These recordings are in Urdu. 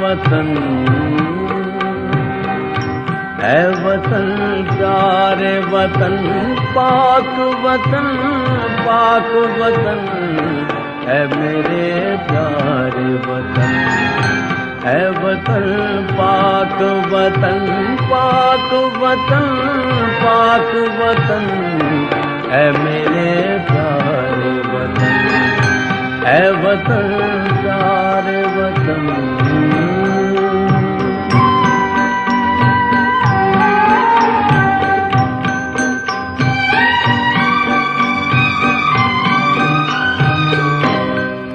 وطن، اے وطن پیارے وطن، پاک وطن، پاک وطن، اے میرے پیارے وطن، اے وطن پاک وطن، پاک وطن، پاک وطن، اے میرے پیارے وطن، اے وطن پیارے وطن۔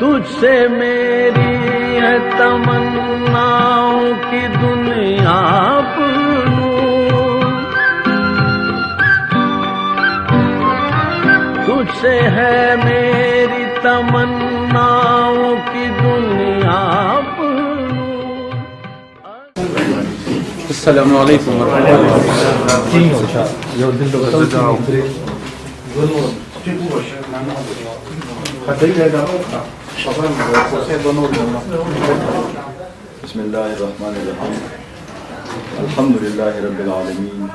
تجھ سے میری ہے تمناؤں کی دنیا پرنور، تجھ سے ہے میری تمناؤں کی دنیا پرنور۔ السلام علیکم ورحمۃ اللہ بسم اللہ الرحمن الرحیم، الحمد للہ رب العالمین،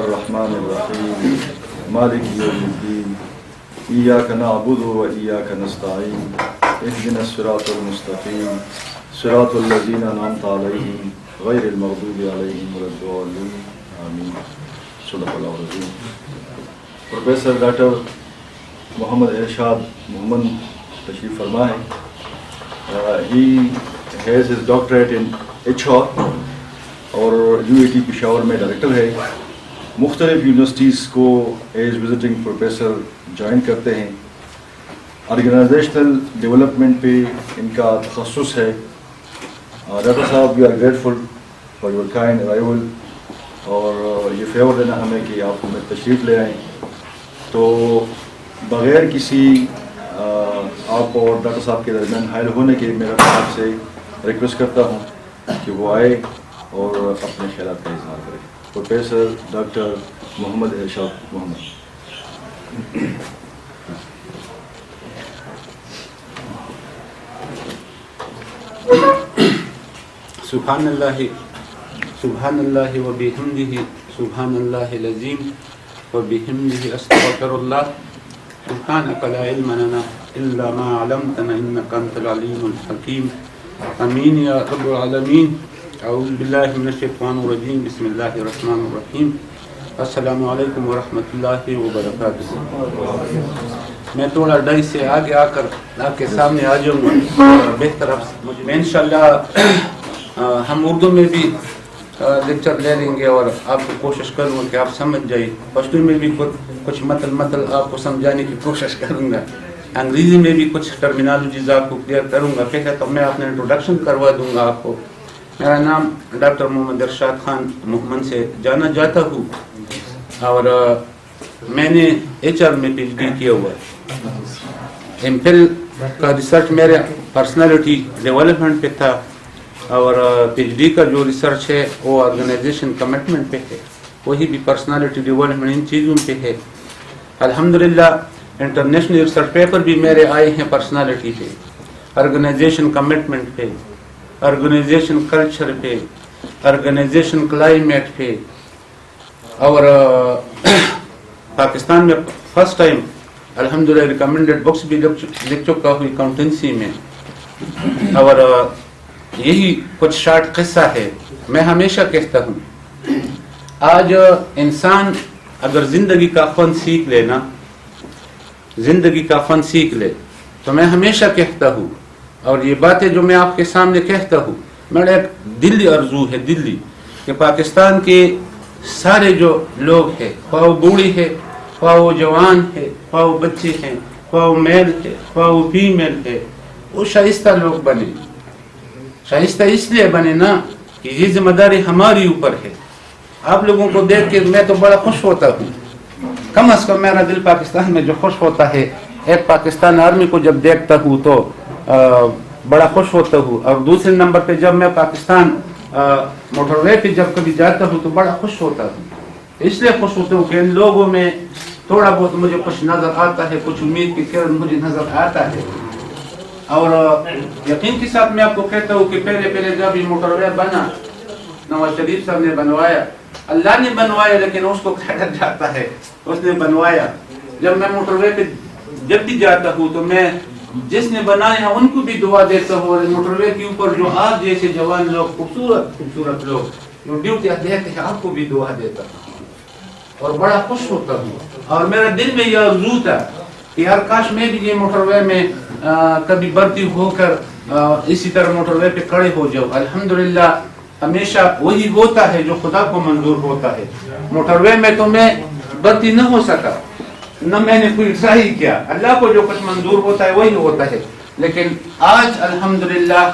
الرحمن الرحیم، مالک یوم الدین، ایاک نعبد و ایاک نستعین، اہدنا الصراط المستقیم، صراط الذین انعمت علیہم غیر المغضوب علیہم ولا الضالین، آمین۔ صدق اللہ العظیم۔ پروفیسر ڈاکٹر محمد ارشاد محمد تشریف فرما ہے۔ He has his doctorate in HR اور UAT پشاور میں ڈائریکٹر ہے۔ مختلف یونیورسٹیز کو ایز وزٹنگ پروفیسر جوائن کرتے ہیں۔ آرگنائزیشنل ڈیولپمنٹ پہ ان کا تخصص ہے۔ ڈاکٹر صاحب we are grateful for your kind arrival, اور یہ فیور دینا ہمیں کہ آپ ہمیں تشریف لے آئیں۔ تو بغیر کسی آپ اور ڈاکٹر صاحب کے درمیان حائل ہونے کے میرا آپ سے ریکویسٹ کرتا ہوں کہ وہ آئے اور اپنے خیالات کا اظہار کرے۔ پروفیسر ڈاکٹر محمد ارشاد محمد۔ سبحان اللہ و بحمدہ، سبحان اللہ العظیم و بحمدہ، استغفر اللہ، سبحانک لا علم لنا الا ما علمتنا انک انت العلیم الحکیم، امین یا رب العالمین۔ اعوذ باللہ من الشیطان الرجیم، بسم اللہ الرحمن الرحیم۔ السلام علیکم ورحمۃ اللہ وبرکاتہ۔ میں تھوڑا ڈائی سے آگے آ کر آپ کے سامنے آ جاؤں گا بہتر میں انشاءاللہ۔ ہم اردو میں بھی لیکچر لے لیں گے اور آپ کو کوشش کروں گا کہ آپ سمجھ جائیں۔ پشتو میں بھی کچھ متل آپ کو سمجھانے کی کوشش کروں گا۔ انگریزی میں بھی کچھ ٹرمینالوجیز آپ کو کلیئر کروں گا۔ پہلے تو میں اپنا انٹروڈکشن کروا دوں گا آپ کو۔ میرا نام ڈاکٹر محمد ارشاد خان محمد سے جانا جاتا ہوں، اور میں نے HR میں PhD کیا ہوا ہے۔ MPhil کا ریسرچ میرے پرسنالٹی ڈیولپمنٹ پہ تھا، اور PhD کا جو ریسرچ ہے وہ آرگنائزیشن کمٹمنٹ پہ ہے، وہی بھی پرسنالٹی ڈیولپمنٹ ان چیزوں پہ ہے۔ الحمدللہ انٹرنیشنل ریسرچ پیپر بھی میرے آئے ہیں پرسنالٹی پہ، آرگنائزیشن کمٹمنٹ پہ، آرگنائزیشن کلچر پہ، آرگنائزیشن کلائمیٹ پہ، اور پاکستان میں فرسٹ ٹائم الحمدللہ ریکمنڈڈ بکس بھی لکھ چکا ہوں اکاؤنٹنسی میں۔ اور یہی کچھ شارٹ قصہ ہے۔ میں ہمیشہ کہتا ہوں آج انسان اگر زندگی کا فن سیکھ لے نا، زندگی کا فن سیکھ لے، تو میں ہمیشہ کہتا ہوں، اور یہ باتیں جو میں آپ کے سامنے کہتا ہوں میرا ایک دلی آرزو ہے، دلی، کہ پاکستان کے سارے جو لوگ ہیں، خواہ وہ بوڑھی ہے، خواہ وہ جوان ہے، خواہ وہ بچے ہیں، خواہ وہ میل ہے، خواہ وہ فیمیل ہے، وہ شائستہ لوگ بنے۔ شائستہ اس لیے بنے نا کہ یہ ذمہ داری ہماری اوپر ہے۔ آپ لوگوں کو دیکھ کے میں تو بڑا خوش ہوتا ہوں، کم از کم میرا دل پاکستان میں جو خوش ہوتا ہے، ایک پاکستان آرمی کو جب دیکھتا ہوں تو بڑا خوش ہوتا ہوں، اور دوسرے نمبر پہ جب میں پاکستان موٹر وے پہ جب کبھی جاتا ہوں تو بڑا خوش ہوتا ہوں۔ اس لیے خوش ہوتا ہوں کہ ان لوگوں میں تھوڑا بہت مجھے کچھ نظر آتا ہے، کچھ امید کی کرن مجھے نظر آتا ہے۔ اور یقین کے ساتھ میں آپ کو کہتا ہوں کہ پہلے جب یہ موٹر وے بنا، نواز شریف صاحب نے بنوایا، اللہ نے بنوایا لیکن اس کو کریڈٹ جاتا ہے، اس نے بنوایا۔ جب میں موٹر وے پہ جب بھی جاتا ہوں تو میں جس نے بنایا ان کو بھی دعا دیتا ہوں، اور موٹر وے کے اوپر جو آپ جیسے جوان لوگ، خوبصورت لوگ جو ڈیوٹی دیتے ہیں، آپ کو بھی دعا دیتا ہوں اور بڑا خوش ہوتا ہوں۔ اور میرا دل میں یہ آرزو تھا کہ ہر کاش میں بھی یہ موٹر وے میں کبھی بھرتی ہو کر اسی طرح موٹر وے پہ کھڑے ہو جاؤ۔ الحمدللہ ہمیشہ وہی ہوتا ہے جو خدا کو منظور ہوتا ہے۔ موٹر وے میں تو میں بھرتی نہ ہو سکا، نہ میں نے کوئی ٹرائی کیا، اللہ کو جو کچھ منظور ہوتا ہے وہی ہوتا ہے۔ لیکن آج الحمدللہ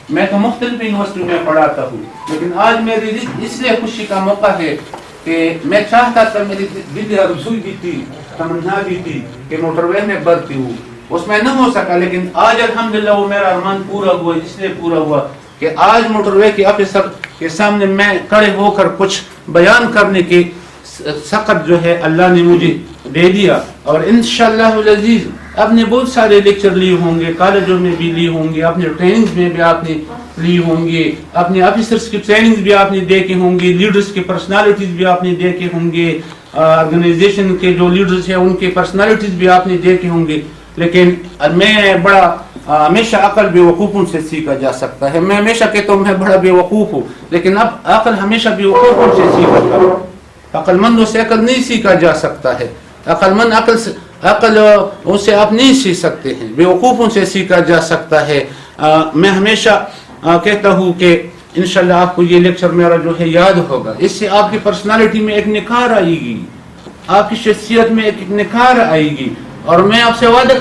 میں تو مختلف یونیورسٹیوں میں پڑھاتا ہوں، لیکن آج میری اس لیے خوشی کا موقع ہے کہ میں چاہتا تھا، میری دل آرزو بھی تھی، تمنا بھی تھی کہ موٹر وے میں بھرتی ہوں، اس میں نہ ہو سکا، لیکن آج الحمدللہ وہ میرا ارمان پورا ہوا۔ اس لیے پورا ہوا کہ آج موٹر وے کے آفیسر کے سامنے میں کھڑے ہو کر کچھ بیان کرنے کی سخت جو ہے اللہ نے مجھے دے دیا۔ اور انشاءاللہ العزیز آپ نے بہت سارے لیکچر لیے ہوں گے، کالجوں میں بھی لیے ہوں گے، اپنے ٹریننگ میں بھی آپ نے لی ہوں گے، اپنے آفیسرز کی ٹریننگ بھی آپ نے دیکھے ہوں گے، لیڈرز کی پرسنالٹیز بھی آپ نے دیکھے ہوں گے، آرگنائزیشن کے جو لیڈرز ہیں ان کے پرسنالٹیز بھی آپ نے دیکھے ہوں گے۔ لیکن میں بڑا ہمیشہ عقل بے وقوفوں سے سیکھا جا سکتا ہے۔ میں ہمیشہ کہتا ہوں میں بڑا بے وقوف ہوں، لیکن اب عقل ہمیشہ بے وقوفوں سے سیکھا جا سکتا ہے۔ عقل مندوں سے عقل نہیں سیکھا جا سکتا ہے، عقل مند عقل ان سے آپ نہیں سیکھ سکتے ہیں، بے وقوفوں سے سیکھا جا سکتا ہے۔ میں ہمیشہ کہتا ہوں کہ انشاءاللہ آپ کو یہ لیکچر میرا جو ہے یاد ہوگا، اس سے آپ کی پرسنالٹی میں ایک نکھار آئے گی، آپ کی شخصیت میں ایک نکھار آئے گی۔ اور میں آپ سے وعدہ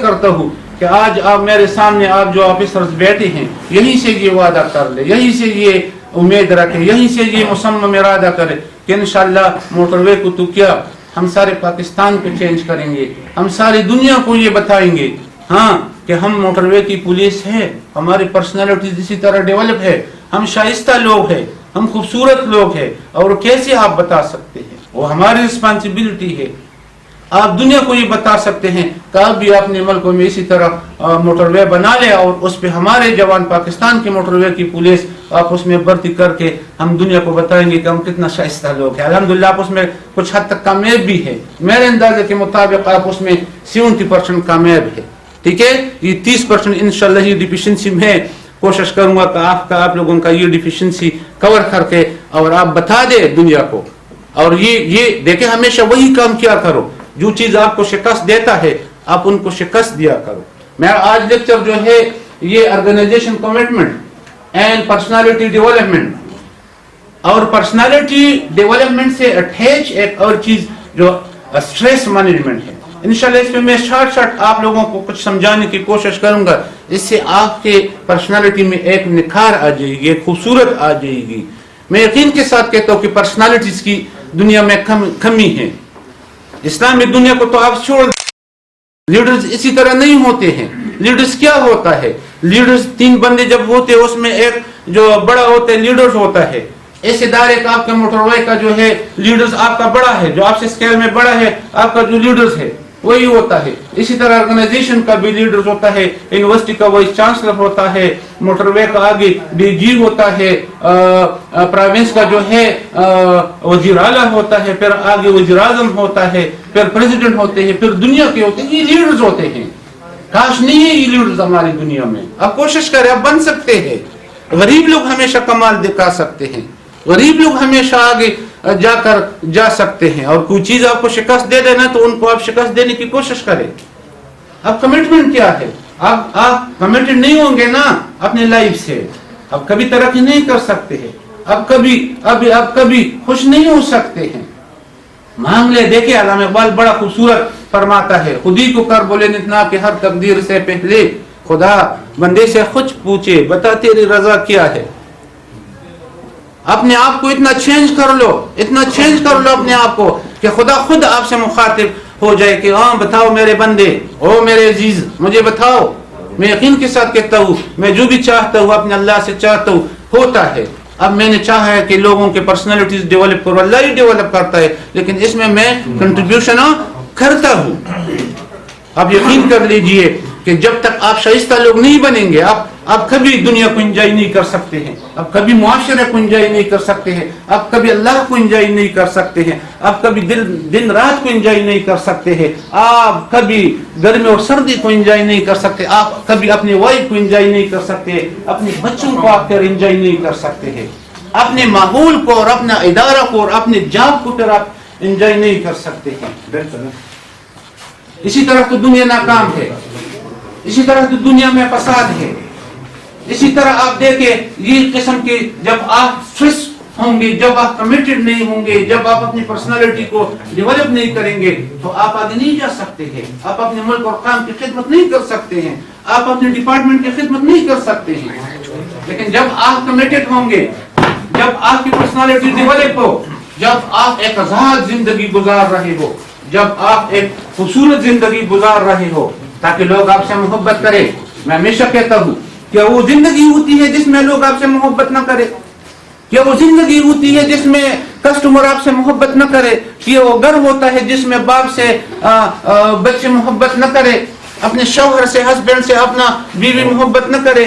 کرتا ہوں کہ آج آپ میرے سامنے آپ جو آفیسرز بیٹھے ہیں، یہیں سے یہ وعدہ کر لے، یہیں سے یہ امید رکھے، یہیں سے یہ مصمم ارادہ کرے کہ انشاءاللہ موٹر وے کو تو کیا ہم سارے پاکستان کو چینج کریں گے، ہم ساری دنیا کو یہ بتائیں گے ہاں کہ ہم موٹر وے کی پولیس ہے، ہماری پرسنالٹیز اسی طرح ڈیولپ ہے، ہم شائستہ لوگ ہیں، ہم خوبصورت لوگ ہیں۔ اور کیسے آپ بتا سکتے ہیں، وہ ہماری رسپانسبلٹی ہے۔ آپ دنیا کو یہ بتا سکتے ہیں کہ آپ بھی اپنے ملکوں میں اسی طرح موٹر وے بنا لے، اور اس پہ ہمارے جوان پاکستان کے موٹر وے کی پولیس آپ اس میں بھرتی کر کے ہم دنیا کو بتائیں گے کہ ہم کتنا شائستہ لوگ ہیں۔ الحمدللہ آپ اس میں کچھ حد تک کامیاب بھی ہے، میرے اندازے کے مطابق آپ اس میں 70% کامیاب ہے، ٹھیک ہے۔ یہ 30% انشاءاللہ یہ ڈیفیشنسی میں کوشش کروں گا کہ آپ لوگوں کا یہ ڈیفیشنسی کور کر کے اور آپ بتا دے دنیا کو۔ اور یہ دیکھیں ہمیشہ وہی کام کیا کرو، جو چیز آپ کو شکست دیتا ہے آپ ان کو شکست دیا کرو۔ میرا آج لیکچر جو ہے یہ organization commitment and personality development, اور پرسنالٹی ڈیولپمنٹ سے اٹیچ ایک اور چیز جو اسٹریس مینجمنٹ ہے۔ انشاءاللہ اس میں شارٹ آپ لوگوں کو کچھ سمجھانے کی کوشش کروں گا، اس سے آپ کے پرسنالٹی میں ایک نکھار آ جائے گی، ایک خوبصورت آ جائے گی۔ میں یقین کے ساتھ کہتا ہوں کہ پرسنالٹیز کی دنیا میں کمی ہے۔ اسلامی دنیا کو تو آپ چھوڑ، لیڈرز اسی طرح نہیں ہوتے ہیں۔ لیڈرز کیا ہوتا ہے؟ لیڈرز 3 بندے جب ہوتے ہیں اس میں ایک جو بڑا ہوتا ہے لیڈرز ہوتا ہے۔ اس ادارے کا آپ کے موٹر وے کا جو ہے لیڈرز آپ کا بڑا ہے، جو آپ سے اسکیل میں بڑا ہے آپ کا جو لیڈرز ہے وہی ہوتا ہے۔ اسی طرح آرگنائزیشن کا بھی لیڈرز ہوتا ہے، یونیورسٹی کا وائس چانسلر ہوتا ہے، موٹر وے کا آگے ڈی جی ہوتا ہے، پروونس کا جو ہے وزیر اعلیٰ ہوتا ہے، پھر آگے وزیر اعظم ہوتا ہے، پھر پریزیڈنٹ ہوتے ہیں، پھر دنیا کے ہوتے ہیں۔ یہ لیڈرز ہوتے ہیں۔ کاش نہیں ہے یہ لیڈرز ہماری دنیا میں۔ آپ کوشش کریں، آپ بن سکتے ہیں۔ غریب لوگ ہمیشہ کمال دکھا سکتے ہیں، غریب لوگ ہمیشہ آگے جا سکتے ہیں۔ اور کوئی چیز آپ کو شکست دے دینا تو ان کو آپ شکست دینے کی کوشش کریں۔ اب کمٹمنٹ کیا ہے؟ آپ کمیٹڈ نہیں ہوں گے نا اپنے لائف سے، آپ کبھی ترقی نہیں کر سکتے ہیں، آپ کبھی خوش نہیں ہو سکتے ہیں۔ مانگ لے، دیکھیں علامہ اقبال بڑا خوبصورت فرماتا ہے، خودی کو کر بولے نتنا کہ ہر تقدیر سے پہلے خدا بندے سے خود پوچھے بتا تیری رضا کیا ہے۔ اپنے آپ کو اتنا چینج کر لو اپنے آپ کو کہ خدا خود آپ سے مخاطب ہو جائے کہ ہاں بتاؤ میرے بندے، او میرے عزیز مجھے بتاؤ۔ میں یقین کے ساتھ کہتا ہوں میں جو بھی چاہتا ہوں اپنے اللہ سے چاہتا ہوں ہوتا ہے۔ اب میں نے چاہا ہے کہ لوگوں کے پرسنالٹیز ڈیولپ کرو، اللہ ہی ڈیولپ کرتا ہے، لیکن اس میں کنٹریبیوشن کرتا ہوں۔ آپ یقین کر لیجئے کہ جب تک آپ شائستہ لوگ نہیں بنیں گے آپ کبھی دنیا کو انجوائے نہیں کر سکتے ہیں، آپ کبھی معاشرے کو انجوائے نہیں کر سکتے ہیں، آپ کبھی اللہ کو انجوائے نہیں کر سکتے ہیں، آپ کبھی دن رات کو انجوائے نہیں کر سکتے ہیں، آپ کبھی گرمی اور سردی کو انجوائے نہیں کر سکتے، آپ کبھی اپنے وائف کو انجوائے نہیں کر سکتے، اپنے بچوں کو آپ پھر انجوائے نہیں کر سکتے ہیں، اپنے ماحول کو اور اپنا ادارہ کو اور اپنے جاب کو پھر آپ انجوائے نہیں کر سکتے ہیں۔ اسی طرح تو دنیا ناکام ہے، اسی طرح تو دنیا میں فساد ہے، اسی طرح آپ دیکھیں یہ قسم کے جب آپ اسٹریس ہوں گے، جب آپ کمیٹڈ نہیں ہوں گے، جب آپ اپنی پرسنالٹی کو ڈیولپ نہیں کریں گے تو آپ آگے نہیں جا سکتے ہیں، آپ اپنے ملک اور قوم کی خدمت نہیں کر سکتے ہیں، آپ اپنے ڈپارٹمنٹ کی خدمت نہیں کر سکتے ہیں۔ لیکن جب آپ کمیٹڈ ہوں گے، جب آپ کی پرسنالٹی ڈیولپ ہو، جب آپ ایک آزاد زندگی گزار رہے ہو، جب آپ ایک خوبصورت زندگی گزار رہے ہو تاکہ لوگ آپ سے محبت کریں۔ میں ہمیشہ کہتا ہوں کیا وہ زندگی ہوتی ہے جس میں لوگ آپ سے محبت نہ کرے؟ کیا وہ زندگی ہوتی ہے جس میں کسٹمر آپ سے محبت نہ کرے؟ کیا وہ گھر ہوتا ہے جس میں باپ سے بچے محبت نہ کرے، اپنے شوہر سے ہسبینڈ سے اپنا بیوی محبت نہ کرے؟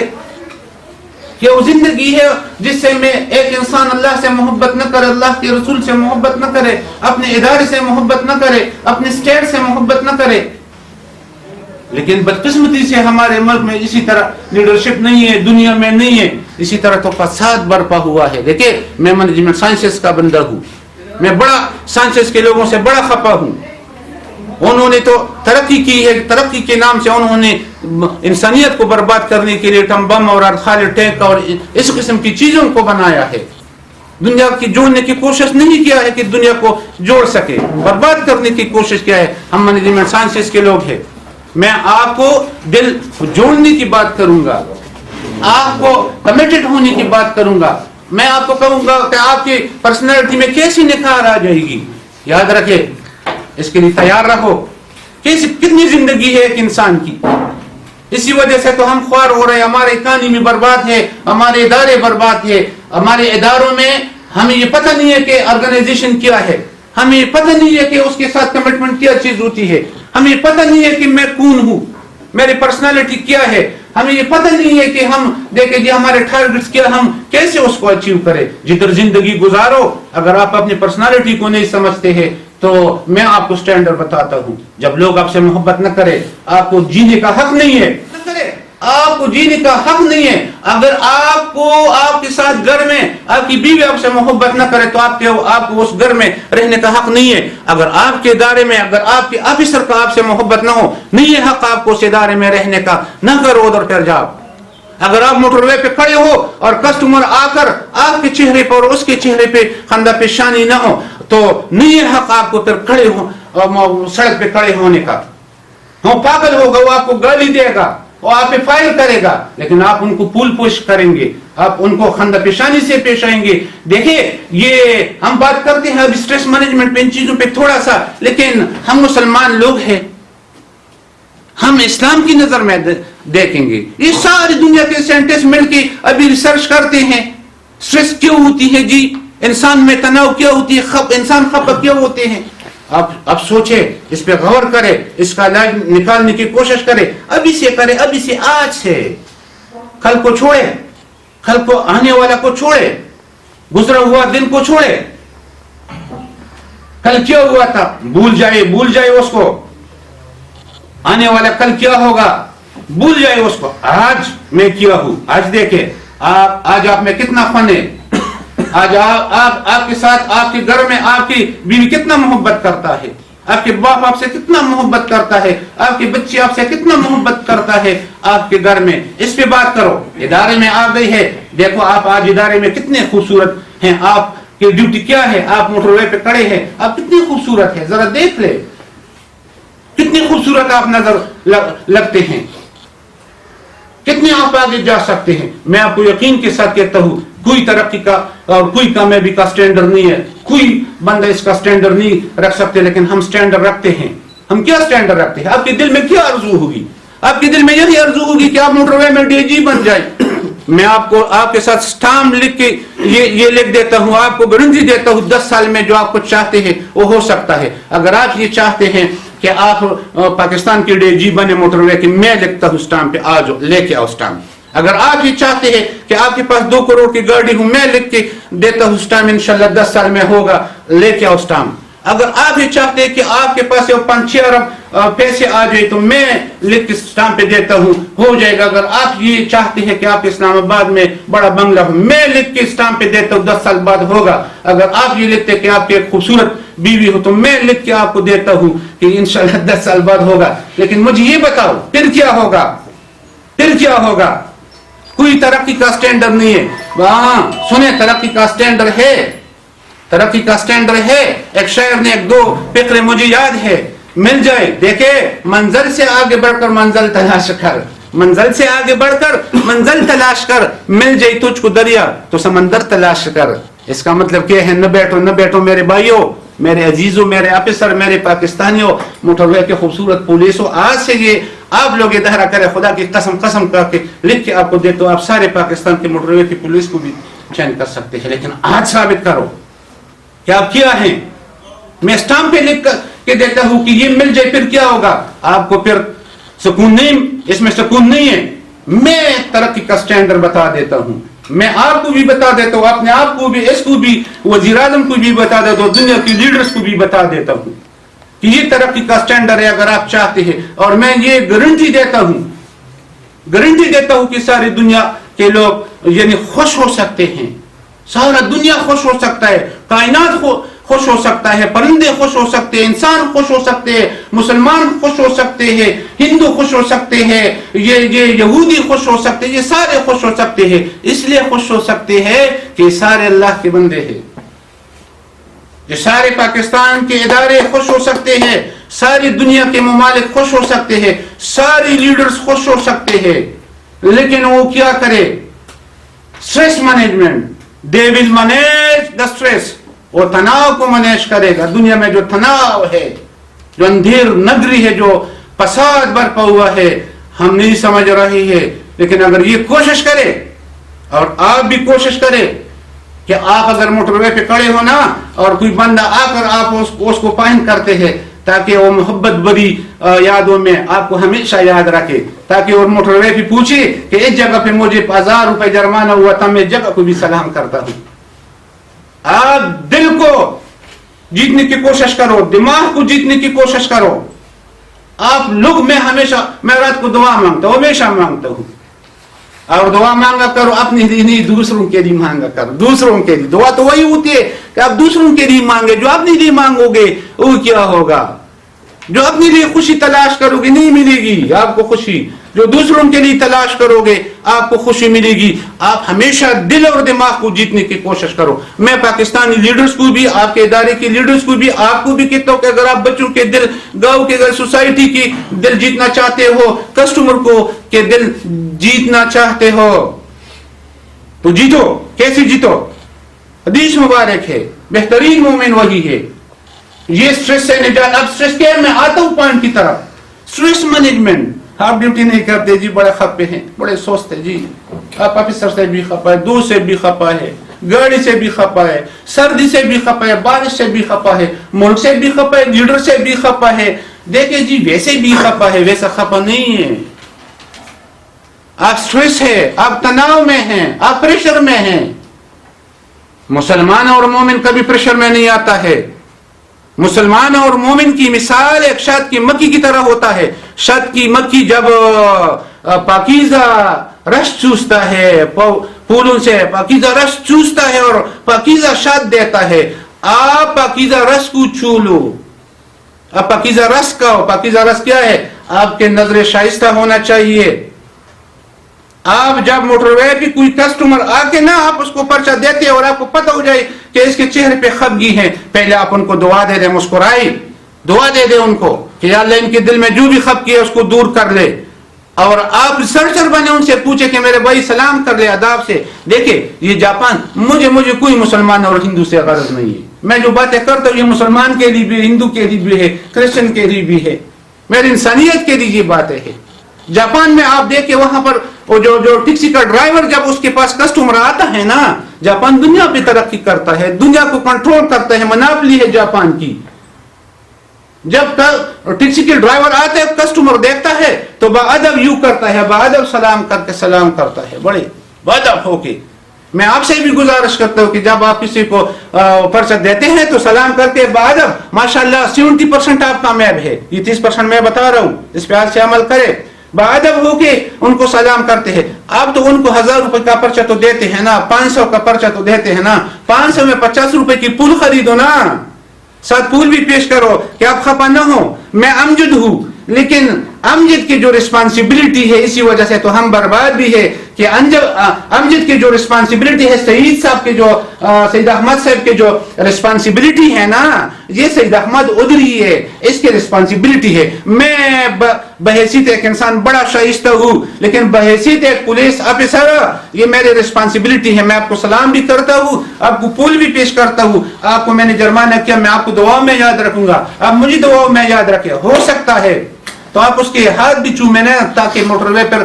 کیا وہ زندگی ہے جس سے میں ایک انسان اللہ سے محبت نہ کرے، اللہ کے رسول سے محبت نہ کرے، اپنے ادارے سے محبت نہ کرے، اپنے اسٹیٹ سے محبت نہ کرے؟ لیکن بدقسمتی سے ہمارے ملک میں اسی طرح لیڈرشپ نہیں ہے، دنیا میں نہیں ہے، اسی طرح تو فساد برپا ہوا ہے۔ دیکھیں میں مینجمنٹ سائنسز کا بندہ ہوں، میں بڑا سائنسز کے لوگوں سے بڑا خفا ہوں۔ انہوں نے تو ترقی کی ہے، ترقی کے نام سے انہوں نے انسانیت کو برباد کرنے کے لیے بم اور ارخال ٹینک اور اس قسم کی چیزوں کو بنایا ہے۔ دنیا کی جوڑنے کی کوشش نہیں کیا ہے کہ دنیا کو جوڑ سکے، برباد کرنے کی کوشش کیا ہے۔ ہم مینجمنٹ سائنسز کے لوگ ہیں۔ میں آپ کو دل جوڑنے کی بات کروں گا، آپ کو کمیٹڈ ہونے کی بات کروں گا، میں آپ کو کہوں گا کہ آپ کی پرسنالٹی میں کیسی نکھار آ جائے گی۔ یاد رکھیں، اس کے لیے تیار رہو۔ کتنی زندگی ہے ایک انسان کی، اسی وجہ سے تو ہم خوار ہو رہے ہیں، ہمارے اکانومی برباد ہے، ہمارے ادارے برباد ہے، ہمارے اداروں میں ہمیں یہ پتہ نہیں ہے کہ آرگنائزیشن کیا ہے، ہمیں یہ پتہ نہیں ہے کہ اس کے ساتھ کمٹمنٹ کیا چیز ہوتی ہے، ہمیں پتہ نہیں ہے کہ میں کون ہوں، میری پرسنالٹی کیا ہے، ہمیں یہ پتہ نہیں ہے کہ ہم دیکھیں جی ہمارے ٹارگٹس کیا، ہم کیسے اس کو اچیو کریں۔ جدھر زندگی گزارو اگر آپ اپنی پرسنالٹی کو نہیں سمجھتے ہیں تو میں آپ کو سٹینڈرڈ بتاتا ہوں، جب لوگ آپ سے محبت نہ کرے آپ کو جینے کا حق نہیں ہے، آپ کو جینے کا حق نہیں ہے۔ اگر آپ کو آپ کے ساتھ گھر میں آپ کی بیوی آپ سے محبت نہ کرے تو آپ کو اس گھر میں رہنے کا حق نہیں ہے۔ اگر آپ کے ادارے میں اگر آپ کے آفیسر کا آپ سے محبت نہ ہو، نہیں ہے حق آپ کو اس ادارے میں رہنے کا، نہ کرو ادھر پھر جاؤ۔ اگر آپ موٹر وے پہ کھڑے ہو اور کسٹمر آ کر آپ کے چہرے پر اور اس کے چہرے پہ خندہ پیشانی نہ ہو تو نہیں ہے حق آپ کو پھر کھڑے ہو سڑک پہ کھڑے ہونے کا۔ وہ پاگل ہوگا، وہ آپ کو گالی دے گا، وہ آپ پہ فائر کرے گا، لیکن آپ ان کو پول پوش کریں گے، آپ ان کو خندہ پیشانی سے پیش آئیں گے۔ دیکھیں یہ ہم بات کرتے ہیں اب اسٹریس مینجمنٹ پہ، ان چیزوں پہ تھوڑا سا، لیکن ہم مسلمان لوگ ہیں، ہم اسلام کی نظر میں دیکھیں گے۔ یہ ساری دنیا کے سائنٹسٹ مل کے ابھی ریسرچ کرتے ہیں اسٹریس کیوں ہوتی ہے، جی انسان میں تناؤ کیا ہوتی ہے، انسان خفا کیوں ہوتے ہیں۔ اب سوچے، اس پہ غور کرے، اس کا علاج نکالنے کی کوشش کرے، ابھی سے کرے، ابھی سے، آج سے۔ کل کو چھوڑے، کل کو آنے والا کو چھوڑے، گزرا ہوا دن کو چھوڑے، کل کیا ہوا تھا بھول جائے اس کو، آنے والا کل کیا ہوگا بھول جائے اس کو، آج میں کیا ہوں۔ آج دیکھیں آج آپ میں کتنا فن ہے، آج آپ کے ساتھ آپ کے گھر میں آپ کی بیوی کتنا محبت کرتا ہے، آپ کے باپ آپ سے کتنا محبت کرتا ہے، آپ کے بچے آپ سے کتنا محبت کرتا ہے آپ کے گھر میں۔ اس پہ بات کرو۔ ادارے میں آ گئی ہے، دیکھو آپ آج ادارے میں کتنے خوبصورت ہیں، آپ کی ڈیوٹی کیا ہے، آپ موٹر وے پہ کھڑے ہیں، آپ کتنے خوبصورت ہیں، ذرا دیکھ لے کتنے خوبصورت آپ نظر لگتے ہیں، کتنے آپ آگے جا سکتے ہیں۔ میں آپ کو یقین کے ساتھ کہتا ہوں کوئی ترقی کا اور کوئی کامیابی کا سٹینڈرڈ نہیں ہے، کوئی بندہ اس کا سٹینڈرڈ نہیں رکھ سکتے، لیکن ہم سٹینڈرڈ رکھتے ہیں۔ ہم کیا سٹینڈرڈ رکھتے ہیں؟ آپ کے دل میں کیا آرزو ہوگی؟ آپ کے دل میں یہی آرزو ہوگی کہ آپ موٹر وے میں ڈی جی بن جائیں۔ میں آپ کو آپ کے ساتھ سٹامپ لکھ کے یہ لکھ دیتا ہوں، آپ کو گارنٹی دیتا ہوں 10 سال میں جو آپ کو چاہتے ہیں وہ ہو سکتا ہے۔ اگر آپ یہ چاہتے ہیں کہ آپ پاکستان کے ڈی بنے موٹر وے کی، میں لکھتا ہوں اسٹامپ پہ، آ جاؤ لے کے آؤ اسٹامپ. اگر آپ یہ چاہتے ہیں کہ آپ کے پاس 2 کروڑ کی گاڑی ہوں، میں لکھ کے دیتا ہوں اسٹامپ، انشاءاللہ 10 سال میں ہوگا، لے کے آؤ اسٹامپ. اگر آپ یہ چاہتے ہیں کہ آپ کے پاس 5-6 ارب پیسے آ جائے تو میں لکھ کے اسٹامپ پہ دیتا ہوں، ہو جائے گا. اگر آپ یہ چاہتے ہیں کہ آپ اسلام آباد میں بڑا بنگلہ ہو، میں لکھ کے اسٹامپ پہ دیتا ہوں، 10 سال بعد ہوگا. اگر آپ یہ لکھتے ہیں کہ آپ کی ایک خوبصورت بیوی ہو تو میں لکھ کے آپ کو دیتا ہوں کہ انشاءاللہ 10 سال بعد ہوگا. لیکن مجھے یہ بتاؤ پھر کیا ہوگا؟ پھر کیا ہوگا؟ کوئی ترقی کا سٹینڈرڈ نہیں ہے. ہاں سنیں، ترقی کا سٹینڈرڈ ہے، ترقی کا سٹینڈرڈ ہے. ایک شاعر نے 1-2 فقرے مجھے یاد ہے. مل جائے دیکھے منزل سے آگے بڑھ کر منزل تلاش کر، منزل سے آگے بڑھ کر منزل تلاش کر، مل جائے تجھ کو دریا تو سمندر تلاش کر. اس کا مطلب کیا ہے؟ نہ بیٹھو میرے بھائیوں، میرے عزیزوں، میرے آفیسر، میرے پاکستانیوں، موٹر وے کے خوبصورت پولیسوں، آج سے یہ آپ لوگ ادارہ کرے، خدا کی قسم کر کے لکھ کے آپ کو دیتے ہو، آپ سارے پاکستان کے موٹر وے کی پولیس کو بھی چین کر سکتے ہیں. لیکن آج ثابت کرو کہ آپ کیا ہیں. میں اسٹامپ پہ لکھ کے دیتا ہوں کہ یہ مل جائے پھر کیا ہوگا؟ آپ کو پھر سکون نہیں، اس میں سکون نہیں ہے. میں ترقی کا سٹینڈرڈ بتا دیتا ہوں، میں آپ کو بھی بتا دیتا ہوں، اپنے آپ کو بھی، اس کو بھی، وزیر اعظم کو بھی بتا دیتا ہوں، دنیا کی لیڈرز کو بھی بتا دیتا ہوں کہ یہ ترقی کا سٹینڈرڈ ہے اگر آپ چاہتے ہیں. اور میں یہ گارنٹی دیتا ہوں کہ ساری دنیا کے لوگ یعنی خوش ہو سکتے ہیں. سارا دنیا خوش ہو سکتا ہے، کائنات خوش ہو سکتا ہے، پرندے خوش ہو سکتے ہیں، انسان خوش ہو سکتے ہیں، مسلمان خوش ہو سکتے ہیں، ہندو خوش ہو سکتے ہیں، یہ یہودی خوش ہو سکتے ہیں، یہ سارے خوش ہو سکتے ہیں. اس لیے خوش ہو سکتے ہیں کہ سارے اللہ کے بندے ہیں. یہ سارے پاکستان کے ادارے خوش ہو سکتے ہیں، ساری دنیا کے ممالک خوش ہو سکتے ہیں، ساری لیڈرز خوش ہو سکتے ہیں. لیکن وہ کیا کرے؟ Stress management. They will manage the stress. وہ تناؤ کو مینیج کرے گا. دنیا میں جو تناؤ ہے، جو اندھیر نگری ہے، جو فساد برپا ہوا ہے، ہم نہیں سمجھ رہے ہیں. لیکن اگر یہ کوشش کرے اور آپ بھی کوشش کرے کہ آپ اگر موٹر وے پہ کھڑے ہو نا اور کوئی بندہ آ کر آپ اس کو پائن کرتے ہیں تاکہ وہ محبت بری یادوں میں آپ کو ہمیشہ یاد رکھے، تاکہ وہ موٹر وے پہ پوچھے کہ اس جگہ پہ مجھے 1000 روپے جرمانہ ہوا تھا، میں جگہ کو بھی سلام کرتا ہوں. آپ دل کو جیتنے کی کوشش کرو، دماغ کو جیتنے کی کوشش کرو. آپ لوگ میں رات کو دعا مانگتا ہوں، ہمیشہ مانگتا ہوں. اور دعا مانگا کرو اپنے لیے نہیں، دوسروں کے لیے مانگا کرو. دوسروں کے لیے دعا تو وہی ہوتی ہے کہ آپ دوسروں کے لیے مانگے. جو اپنے لیے مانگو گے وہ کیا ہوگا؟ جو اپنے لیے خوشی تلاش کرو گے نہیں ملے گی آپ کو خوشی. جو دوسروں کے لیے تلاش کرو گے آپ کو خوشی ملے گی. آپ ہمیشہ دل اور دماغ کو جیتنے کی کوشش کرو. میں پاکستانی لیڈرز کو بھی، آپ کے ادارے کے لیڈرز کو بھی، آپ کو بھی کہتا ہوں کہ اگر آپ بچوں کے دل، گاؤں کے، سوسائٹی کی دل جیتنا چاہتے ہو، کسٹمر کو کے دل جیتنا چاہتے ہو تو جیتو. کیسے جیتو؟ حدیث مبارک ہے، بہترین مومن وہی ہے. یہ سٹریس سے نجات. اب سٹریس کے میں آتا ہوں پوائنٹ کی طرف. Stress management. آپ ڈیوٹی نہیں کرتے جی، بڑے خپے ہیں، بڑے سوچتے جی. آپ آفیسر سے بھی خپا ہے، دوست سے بھی خپا ہے، گاڑی سے بھی خپا ہے، سردی سے بھی خپا ہے، بارش سے بھی خپا ہے، ملک سے بھی خپا ہے، لیڈر سے بھی خپا ہے. دیکھیں جی ویسے بھی خپا ہے، ویسا خپا نہیں ہے. آپ سٹریس ہے، آپ تناؤ میں ہیں، آپ پریشر میں ہیں. مسلمان اور مومن کبھی پریشر میں نہیں آتا ہے. مسلمان اور مومن کی مثال ایک شہد کی مکھی کی طرح ہوتا ہے. شہد کی مکھی جب پاکیزہ رس چوستا ہے، پھولوں سے پاکیزہ رس چوستا ہے اور پاکیزہ شہد دیتا ہے. آپ پاکیزہ رس کو چھو لو، آپ پاکیزہ رس کا ہو. پاکیزہ رس کیا ہے؟ آپ کے نظر شائستہ ہونا چاہیے. آپ جب موٹر وے پہ کوئی کسٹمر آ کے نا آپ اس کو پرچہ دیتے اور آپ کو پتہ ہو جائے کہ اس کے چہرے پہ خفگی ہے، پہلے آپ ان کو دعا دے دیں، مسکرائی دعا دے دیں ان کو کہ یا اللہ ان کے دل میں جو بھی خفگی ہے اس کو دور کر لے. اور آپ ریسرچر بنے، ان سے پوچھے کہ میرے بھائی سلام کر لے اداب سے. دیکھیں یہ جاپان، مجھے کوئی مسلمان اور ہندو سے غرض نہیں ہے. میں جو باتیں کرتا ہوں یہ مسلمان کے لیے بھی، ہندو کے لیے بھی ہے، کرسچن کے لیے بھی ہے، میری انسانیت کے لیے یہ باتیں ہیں. جاپان میں آپ دیکھیں وہاں پر وہ جو ٹیکسی کا ڈرائیور جب اس کے پاس کسٹمر آتا ہے نا، جاپان دنیا پہ ترقی کرتا ہے، دنیا کو کنٹرول کرتا ہے، مناپلی ہے جاپان کی. جب ٹیکسی کے ڈرائیور آتے ہیں کسٹمر دیکھتا ہے تو باادب یوں کرتا ہے, باادب سلام کر کے سلام کرتا ہے, بڑے باادب ہو کے. میں آپ سے بھی گزارش کرتا ہوں کہ جب آپ کسی کو پرچہ دیتے ہیں تو سلام کر کے باادب, ماشاءاللہ 70% آپ کامیاب ہے, یہ 30% میں بتا رہا ہوں, اس پہ آج سے عمل کرے. باادب ہو کے ان کو سلام کرتے ہیں. آپ تو ان کو 1000 روپے کا پرچہ تو دیتے ہیں نا, 500 کا پرچہ تو دیتے ہیں نا, 500 میں 50 روپے کی پھول خریدو نا, ساتھ پھول بھی پیش کرو کہ آپ خفا نہ ہو. میں امجد ہوں, لیکن امجد کی جو رسپانسبلٹی ہے اسی وجہ سے تو ہم برباد بھی ہے کہ امجد کی جو رسپانسبلٹی ہے, سعید صاحب کے جو سید احمد صاحب کے جو رسپانسبلٹی ہے نا, یہ سید احمد ادری ہے, اس کی رسپانسبلٹی ہے. میں بحیثیت ایک انسان بڑا شائستہ ہوں, لیکن بحیثیت ایک پولیس آفیسر یہ میری رسپانسبلٹی ہے. میں آپ کو سلام بھی کرتا ہوں, آپ کو پھول بھی پیش کرتا ہوں. آپ کو میں نے جرمانہ کیا, میں آپ کو دعاؤں میں یاد رکھوں گا, آپ مجھے دعاؤں میں یاد رکھیں. ہو سکتا ہے تو آپ اس کے ہاتھ بھی چومے نا, تاکہ موٹر وے پر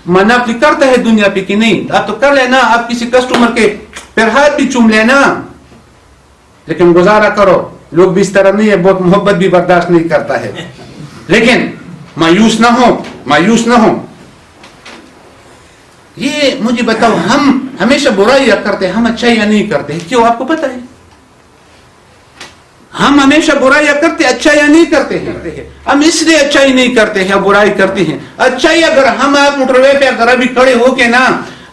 منافی کرتا ہے دنیا پہ کہ نہیں, آپ تو کر لینا, آپ کسی کسٹمر کے پھر ہاتھ بھی چوم لینا, لیکن گزارا کرو. لوگ بھی اس طرح نہیں ہے, بہت محبت بھی برداشت نہیں کرتا ہے. لیکن مایوس نہ ہو, مایوس نہ ہو. یہ مجھے بتاؤ, ہم ہمیشہ برائیاں کرتے ہیں, ہم اچھائیاں نہیں کرتے, کیوں آپ کو پتہ ہے؟ ہم ہمیشہ برائیاں کرتے, اچھائیاں نہیں کرتے ہیں. ہم اس لیے اچھائی نہیں کرتے ہیں, برائی کرتے ہیں. اچھائی اگر ہم آپ موٹر وے پہ اگر ابھی کھڑے ہو کے نا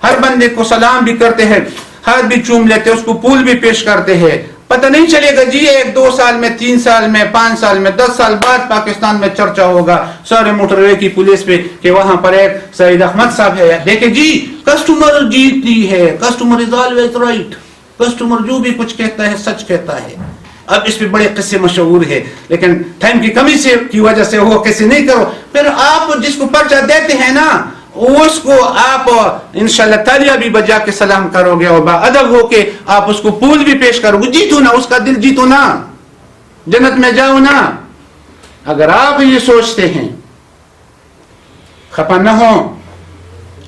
ہر بندے کو سلام بھی کرتے ہیں, ہاتھ بھی چوم لیتے, اس کو پھول بھی پیش کرتے ہیں, پتہ نہیں چلے گا جی 1-2 سال میں, 3 سال میں, 5 سال میں, 10 سال بعد پاکستان میں چرچا ہوگا سارے موٹر وے کی پولیس پہ کہ وہاں پر ایک سعید احمد صاحب ہے. دیکھیں جی, کسٹمر جیتتی ہے, customer is always right, customer جو بھی کچھ کہتا ہے سچ کہتا ہے. اب اس پہ بڑے قصے مشہور ہے, لیکن ٹائم کی کمی سے کی وجہ سے وہ قصے نہیں کرو. پھر آپ جس کو پرچہ دیتے ہیں نا, اس کو آپ انشاءاللہ تالیاں بھی بجا کے سلام کرو گے, اور باادب ہو کے آپ اس کو پھول بھی پیش کرو گے. جیتو نا, اس کا دل جیتو نا, جنت میں جاؤ نا. اگر آپ یہ سوچتے ہیں, خفا نہ ہو,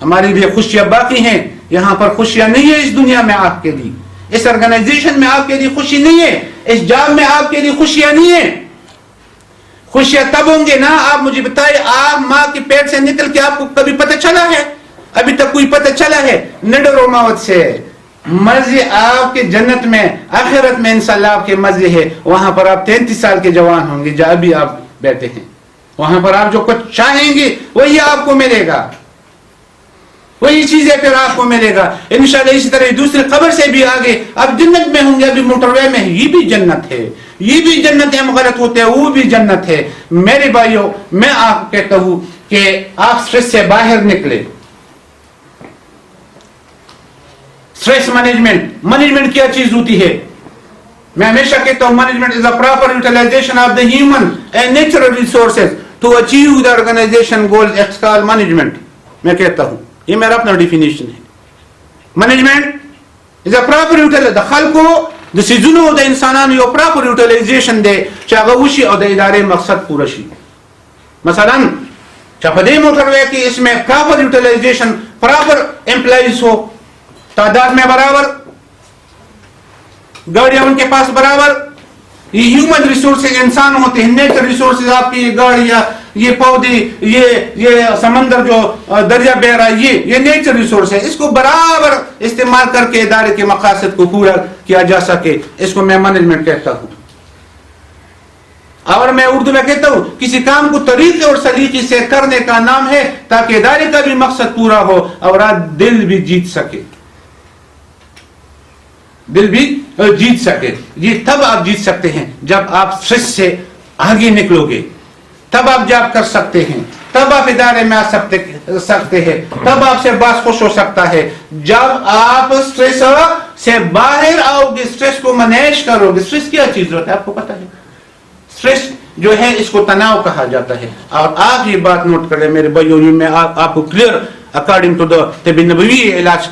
ہماری لیے خوشیاں باقی ہیں. یہاں پر خوشیاں نہیں ہے اس دنیا میں آپ کے لیے, اس آرگنائزیشن میں آپ کے لیے خوشی نہیں ہے, اس جاب میں آپ کے لیے خوشیاں نہیں ہے. خوشیاں تب ہوں گے نا, آپ مجھے بتائیں, آپ ماں کے پیٹ سے نکل کے آپ کو کبھی پتہ چلا ہے؟ ابھی تک کوئی پتہ چلا ہے؟ نڈر و موت سے مزے آپ کے جنت میں, آخرت میں انشاءاللہ آپ کے مزے ہے. وہاں پر آپ 33 سال کے جوان ہوں گے جہاں ابھی آپ بیٹھے ہیں. وہاں پر آپ جو کچھ چاہیں گے وہی آپ کو ملے گا, وہی چیزیں پھر آپ کو ملے گا انشاءاللہ. اسی طرح دوسری قبر سے بھی آگے آپ جنت میں ہوں گے. ابھی موٹر وے میں یہ بھی جنت ہے, یہ بھی جنت ہے, ہم غلط ہوتے ہیں, وہ بھی جنت ہے. میرے بھائیوں, میں آپ کہتا ہوں کہ آپ سٹریس سے باہر نکلے. سٹریس مینجمنٹ کیا چیز ہوتی ہے؟ میں ہمیشہ کہتا ہوں, management is a proper utilization of the human and natural resources to achieve the organization goals it's call management. میں کہتا ہوں, یہ میرا اپنا ڈیفینیشن ہے. Management is a proper utilization خلقو د سيزونو د انسانانو یو پراپر یوټیلایزیشن دی چې هغه وشي او د ادارې مقصد پوره شي. مثلا چې په دې موټر وے کې اس میں پراپر یوٹیلائزیشن, پراپر امپلائیز ہو, تعداد میں برابر, گاڑیاں ان کے پاس برابر. یہ ہیومن ریسورسز انسان ہوتے ہیں, نیچر ریسورسز آپ کی گاڑیاں, یہ پودے, یہ سمندر جو دریا بہ رہا ہے, یہ نیچر ریسورس ہے. اس کو برابر استعمال کر کے ادارے کے مقاصد کو پورا کیا جا سکے, اس کو میں مینجمنٹ کہتا ہوں. اور میں اردو میں کہتا ہوں کسی کام کو طریقے اور سلیقے سے کرنے کا نام ہے تاکہ ادارے کا بھی مقصد پورا ہو اور آپ دل بھی جیت سکے, دل بھی جیت سکے. یہ تب آپ جیت سکتے ہیں جب آپ سٹریس سے آگے نکلو گے, تب آپ جاب کر سکتے ہیں, تب آپ ادارے میں آ سکتے ہیں, تب آپ سے باس خوش ہو سکتا ہے. جب آپ سٹریس سے باہر آؤ گے, سٹریس کو مینیج کرو گے. سٹریس کیا چیز ہوتا ہے آپ کو پتا ہے؟ سٹریس جو ہے اس کو تناؤ کہا جاتا ہے. اور آپ یہ بات نوٹ کر لیں میرے بھائیوں, میں آپ کو کلیئر اکارڈنگ ٹو دا طب نبوی علاج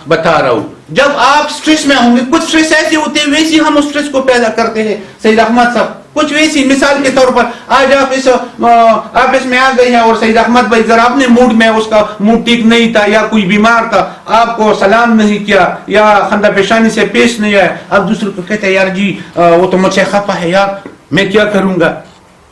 بتا رہا ہوں. جب آپ سٹریس میں ہوں گے, کچھ سٹریس ایسے ہوتے ہیں ویسے ہم اس سٹریس کو پیدا کرتے ہیں. سید احمد صاحب کچھ ویسی, مثال کے طور پر آج آپ اس آفس میں آ گئے ہیں اور سید احمد بھائی ذرا اپنے موڈ میں, اس کا موڈ ٹھیک نہیں تھا یا کوئی بیمار تھا, آپ کو سلام نہیں کیا یا خندہ پیشانی سے پیش نہیں آیا, آپ دوسرے کو کہتے ہیں یار جی وہ تو مجھ سے خفا ہے, یار میں کیا کروں گا.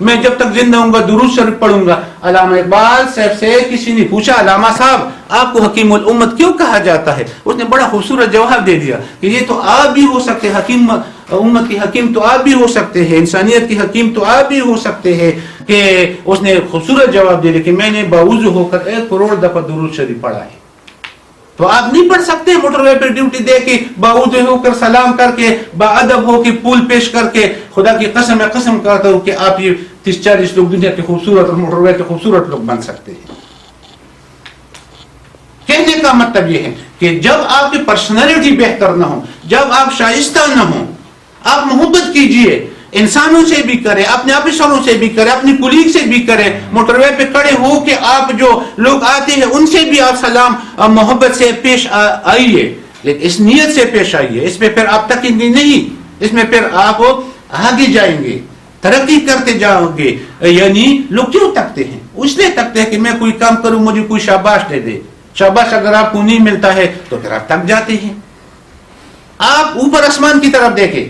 میں جب تک زندہ ہوں گا درود شریف پڑھوں گا. علامہ اقبال صاحب سے کسی نے پوچھا علامہ صاحب آپ کو حکیم الامت کیوں کہا جاتا ہے؟ اس نے بڑا خوبصورت جواب دے دیا کہ یہ تو آپ بھی ہو سکتے ہیں، حکیم امت کی حکیم تو آپ بھی ہو سکتے ہیں، انسانیت کی حکیم تو آپ بھی ہو سکتے ہیں. کہ اس نے خوبصورت جواب دے دیا کہ میں نے باوضو ہو کر 1 کروڑ دفعہ درود شریف پڑھا ہے. تو آپ نہیں پڑھ سکتے موٹر وے پہ ڈیوٹی دے کے باوضو ہو کر سلام کر کے با ادب ہو کے پھول پیش کر کے؟ خدا کی قسم میں قسم کرتا ہوں کہ آپ یہ 30-40 لوگ دنیا کے خوبصورت اور موٹر وے کے خوبصورت لوگ بن سکتے ہیں. کہنے کا مطلب یہ ہے کہ جب آپ کی پرسنالٹی بہتر نہ ہو، جب آپ شائستہ نہ ہو، آپ محبت کیجئے، انسانوں سے بھی کریں، اپنے آفیسروں سے بھی کریں، اپنی کولیگ سے بھی کریں. موٹر وے پہ کھڑے ہو کے آپ جو لوگ آتے ہیں ان سے بھی آپ سلام محبت سے پیش آئیے، لیکن اس نیت سے پیش آئیے. اس میں پھر آپ تکیں گے نہیں، اس میں پھر آپ آگے جائیں گے، ترقی کرتے جاؤ گے. یعنی لوگ کیوں تکتے ہیں؟ اس لیے تکتے ہیں کہ میں کوئی کام کروں مجھے کوئی شاباش دے دے. شاباش اگر آپ کو نہیں ملتا ہے تو پھر آپ تک جاتے ہیں. آپ اوپر آسمان کی طرف دیکھیں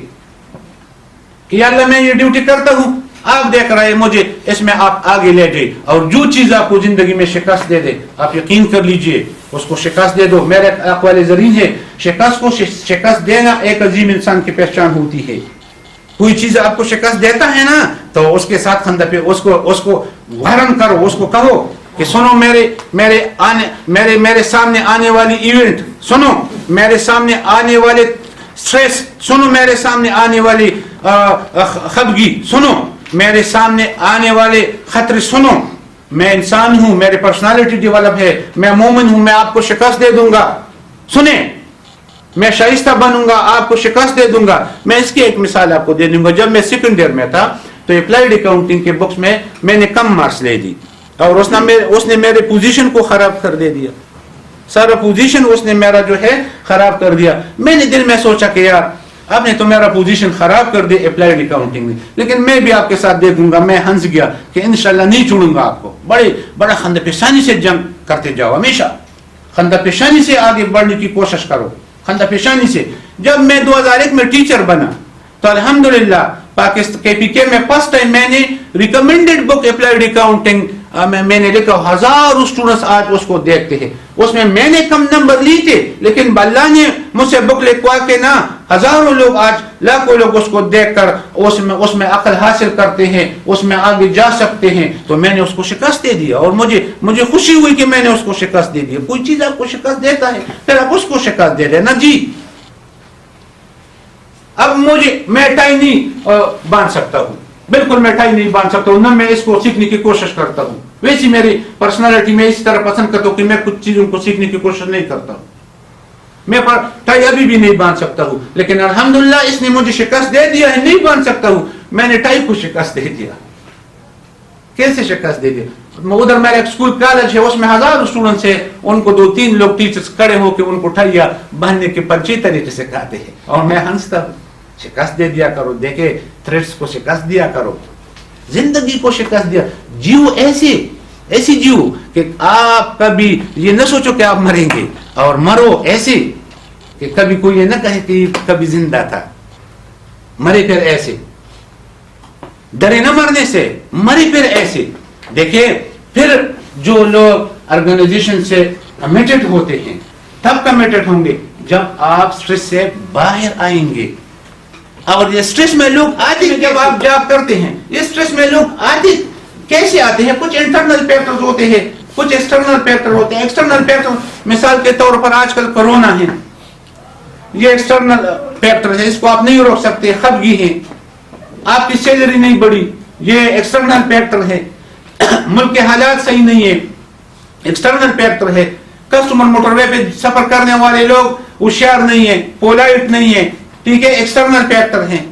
کہ یا اللہ میں یہ ڈیوٹی کرتا ہوں، آپ دیکھ رہے ہیں مجھے، اس میں آپ آگے لے جائیں. اور جو چیز آپ کو زندگی میں شکست دے دے آپ یقین کر لیجئے اس کو شکست دے دو. میرے اقوال زرین ہے شکست کو شکست دینا ایک عظیم انسان کی پہچان ہوتی ہے. کوئی چیز آپ کو شکست دیتا ہے نا تو اس کے ساتھ خندہ پہ اس کو وارن کرو، اس کو کہو کہ سنو میرے سامنے آنے والی ایونٹ سنو، میرے سامنے آنے والے سٹریس سنو، میرے سامنے آنے والی خفگی سنو، میرے سامنے آنے والے خطرے سنو. میں انسان ہوں، میری پرسنالٹی ڈیولپ ہے، میں مومن ہوں، میں آپ کو شکست دے دوں گا. سنیں، میں شائستہ بنوں گا، آپ کو شکست دے دوں گا. میں اس کی ایک مثال آپ کو دے دوں گا. جب میں سیکنڈ ایئر میں تھا تو اپلائیڈ اکاؤنٹنگ کے بکس میں نے کم مارکس لے دی اور اس نے میرے پوزیشن کو خراب کر دے دیا. سارا پوزیشن اس نے میرا جو ہے خراب کر دیا. میں نے دل میں سوچا کہ یار آپ نے تو میرا پوزیشن خراب کر دیا اپلائیڈ اکاؤنٹنگ میں، لیکن میں بھی آپ کے ساتھ دے دوں گا. میں ہنس گیا کہ انشاءاللہ نہیں چھوڑوں گا آپ کو. بڑا خندہ پیشانی سے جنگ کرتے جاؤ، ہمیشہ خندہ پیشانی سے آگے بڑھنے کی کوشش کرو، خندہ پیشانی سے. جب میں 2001 میں ٹیچر بنا تو الحمدللہ پاکستان KPK میں فرسٹ ٹائم میں نے ریکمینڈڈ بک اپلائیڈ اکاؤنٹنگ میں نے لکھا. 1000 اسٹوڈنٹس آج اس کو دیکھتے ہیں. اس میں نے کم نمبر لی تھے لیکن اللہ نے مجھ سے بک لکھوا کے نا ہزاروں لوگ آج لاکھوں لوگ اس کو دیکھ کر اس میں عقل حاصل کرتے ہیں، اس میں آگے جا سکتے ہیں. تو میں نے اس کو شکست دے دیا اور مجھے خوشی ہوئی کہ میں نے اس کو شکست دے دیا. کوئی چیز آپ کو شکست دیتا ہے پھر آپ اس کو شکست دے دینا. جی اب میں ٹائی نہیں باندھ سکتا ہوں، بالکل میں ٹائی نہیں باندھ سکتا ہوں، نہ میں اس کو سیکھنے کی کوشش کرتا ہوں. ویسی میری پرسنالٹی میں اس طرح پسند کرتا ہوں کہ میں کچھ چیزوں کو سیکھنے کی کوشش نہیں کرتا ہوں. میں ٹائی ابھی بھی نہیں باندھ سکتا ہوں، لیکن الحمدللہ اس نے مجھے شکست دے دیا ہے. نہیں باندھ سکتا ہوں، میں نے ٹائی کو شکست دے دیا. کیسے شکست دے دیا؟ ادھر میرا ایک اسکول کالج ہے، اس میں 1000 اسٹوڈنٹس ہیں، ان کو 2-3 لوگ ٹیچرز کھڑے ہو کے ان کو ٹھائیا باندھنے کے پرچی طریقے سے کہتے ہیں اور میں ہنستا ہوں. شکست دے دیا کرو، دیکھے تھریٹس کو شکست دیا کرو، زندگی کو شکست دیا. جیو ایسی جیو کہ آپ کبھی یہ نہ سوچو کہ آپ مریں گے، اور مرو ایسے کہ کبھی کوئی یہ نہ کہے کہ کبھی زندہ تھا. مرے پھر ایسے، ڈرے نہ مرنے سے، مرے پھر ایسے. دیکھیں پھر جو لوگ آرگنائزیشن سے کمیٹڈ ہوتے ہیں تب کمیٹڈ ہوں گے جب آپ سٹریس سے باہر آئیں گے. اور یہ سٹریس میں لوگ آتے ہیں جب آپ جاب کرتے ہیں. یہ سٹریس میں لوگ آتے کیسے آتے ہیں؟ کچھ انٹرنل فیکٹرز ہوتے ہیں، کچھ ایکسٹرنل فیکٹر ہوتے ہیں. ایکسٹرنل فیکٹر مثال کے طور پر آج کل کرونا ہے، یہ ایکسٹرنل فیکٹر ہے، اس کو آپ نہیں روک سکتے. خفگی ہے، آپ کی سیلری نہیں بڑھی، یہ ایکسٹرنل فیکٹر ہے. ملک کے حالات صحیح نہیں ہے، ایکسٹرنل فیکٹر ہے. کسٹمر موٹر وے پہ سفر کرنے والے لوگ ہوشیار نہیں ہیں، پولائٹ نہیں ہیں، ٹھیک ہے، ایکسٹرنل فیکٹر ہیں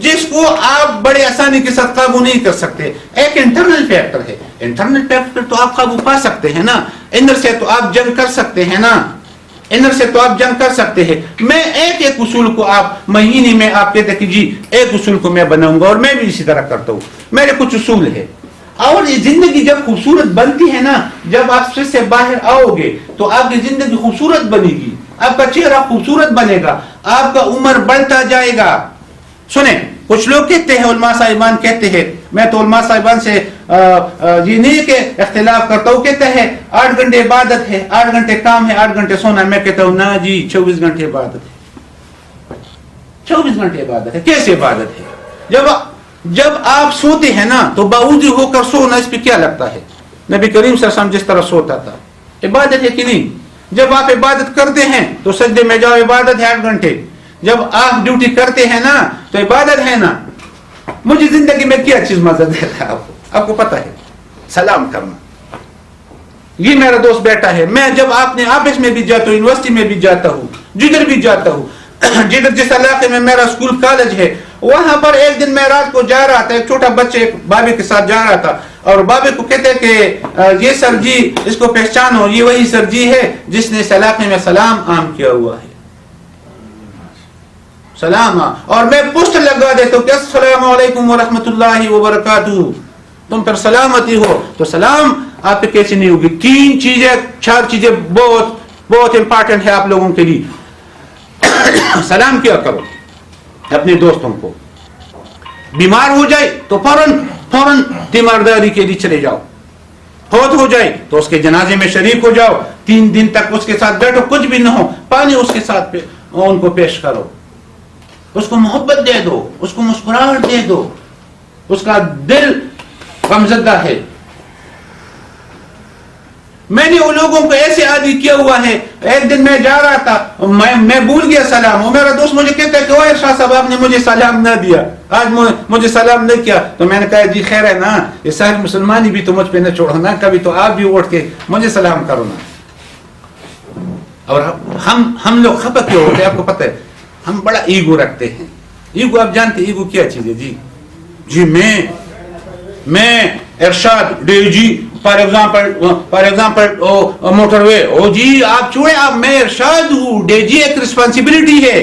جس کو آپ بڑے آسانی کے ساتھ قابو نہیں کر سکتے. ایک انٹرنل فیکٹر ہے، انٹرنل فیکٹر تو آپ قابو پا سکتے ہیں نا، اندر سے تو آپ جنگ کر سکتے ہیں نا، اندر سے تو آپ جنگ کر سکتے ہیں. میں ایک اصول کو آپ مہینے میں آپ کہتے ہیں کہ جی ایک اصول کو میں بناؤں گا، اور میں بھی اسی طرح کرتا ہوں. میرے کچھ اصول ہے. اور یہ زندگی جب خوبصورت بنتی ہے نا، جب آپ سٹریس سے باہر آؤ گے تو آپ کی زندگی خوبصورت بنے گی، آپ کا چہرہ خوبصورت بنے گا، آپ کا عمر بڑھتا جائے گا. سنیں کچھ لوگ کہتے ہیں علماء صاحبان کہتے ہیں, میں تو علماء صاحبان سے یہ نہیں کہ اختلاف کرتا ہوں, کہتا ہے 8 گھنٹے عبادت ہے, 8 گھنٹے کام ہے, 8 گھنٹے سونا ہے. میں کہتا ہوں نا جی 24 گھنٹے عبادت ہے, 24 گھنٹے عبادت ہے. کیسے عبادت ہے؟ جب آپ سوتے ہیں نا تو باوضو ہو کر سونا, اس پہ کیا لگتا ہے؟ نبی کریم صلی اللہ علیہ وسلم جس طرح سوتا تھا, عبادت ہے کہ نہیں؟ جب آپ عبادت کرتے ہیں تو سجدے میں جاؤ, عبادت ہے 8 گھنٹے. جب آپ ڈیوٹی کرتے ہیں نا تو عبادت ہے نا. مجھے زندگی میں کیا چیز مزہ دیتا ہے آپ کو پتا ہے؟ سلام کرنا. یہ میرا دوست بیٹا ہے, میں جب اپنے آفس میں بھی جاتا ہوں, یونیورسٹی میں بھی جاتا ہوں, جدھر بھی جاتا ہوں, جدھر جس علاقے میں میرا اسکول کالج ہے, وہاں پر ایک دن میں رات کو جا رہا تھا, ایک چھوٹا بچہ بابے کے ساتھ جا رہا تھا, اور بابے کو کہتے کہ یہ سر جی, اس کو پہچانو, یہ وہی سر جی ہے جس نے اس علاقے میں سلام عام کیا ہوا ہے. سلام, اور میں پوسٹر لگا دیتا ہوں کہ السلام علیکم ورحمۃ اللہ وبرکاتہ, تم پر سلامتی ہو. تو سلام آپ پہ کیسے نہیں ہوگی؟ 3 چیزیں 4 چیزیں بہت بہت امپارٹنٹ ہے آپ لوگوں کے لیے. سلام کیا کرو اپنے دوستوں کو. بیمار ہو جائے تو فوراً تیمارداری کے لیے چلے جاؤ. فوت ہو جائے تو اس کے جنازے میں شریک ہو جاؤ. 3 دن تک اس کے ساتھ بیٹھو, کچھ بھی نہ ہو, پانی اس کے ساتھ ان کو پیش کرو, اس کو محبت دے دو, اس کو مسکراہٹ دے دو. اس کا دل غمزدہ ہے. میں نے ان لوگوں کو ایسے عادی کیا ہوا ہے. ایک دن میں جا رہا تھا, میں بھول گیا سلام, اور میرا دوست مجھے کہتا ہے کہ اوہ ارشاد صاحب آپ نے مجھے سلام نہ دیا, آج مجھے سلام نہیں کیا. تو میں نے کہا جی خیر ہے نا, یہ سارے مسلمانی بھی تو مجھ پہ نہ چھوڑو نا, کبھی تو آپ بھی اٹھ کے مجھے سلام کرو نا. اور ہم لوگ خفا کیوں ہوتے ہیں آپ کو پتہ ہے؟ ہم بڑا ایگو رکھتے ہیں. ایگو آپ جانتے ایگو کیا چیز ہے؟ جی میں Irshad D G for example motorway, او جی آپ چھوڑے, آپ میں ارشاد ہوں, ڈی جی ایک رسپانسبلٹی ہے,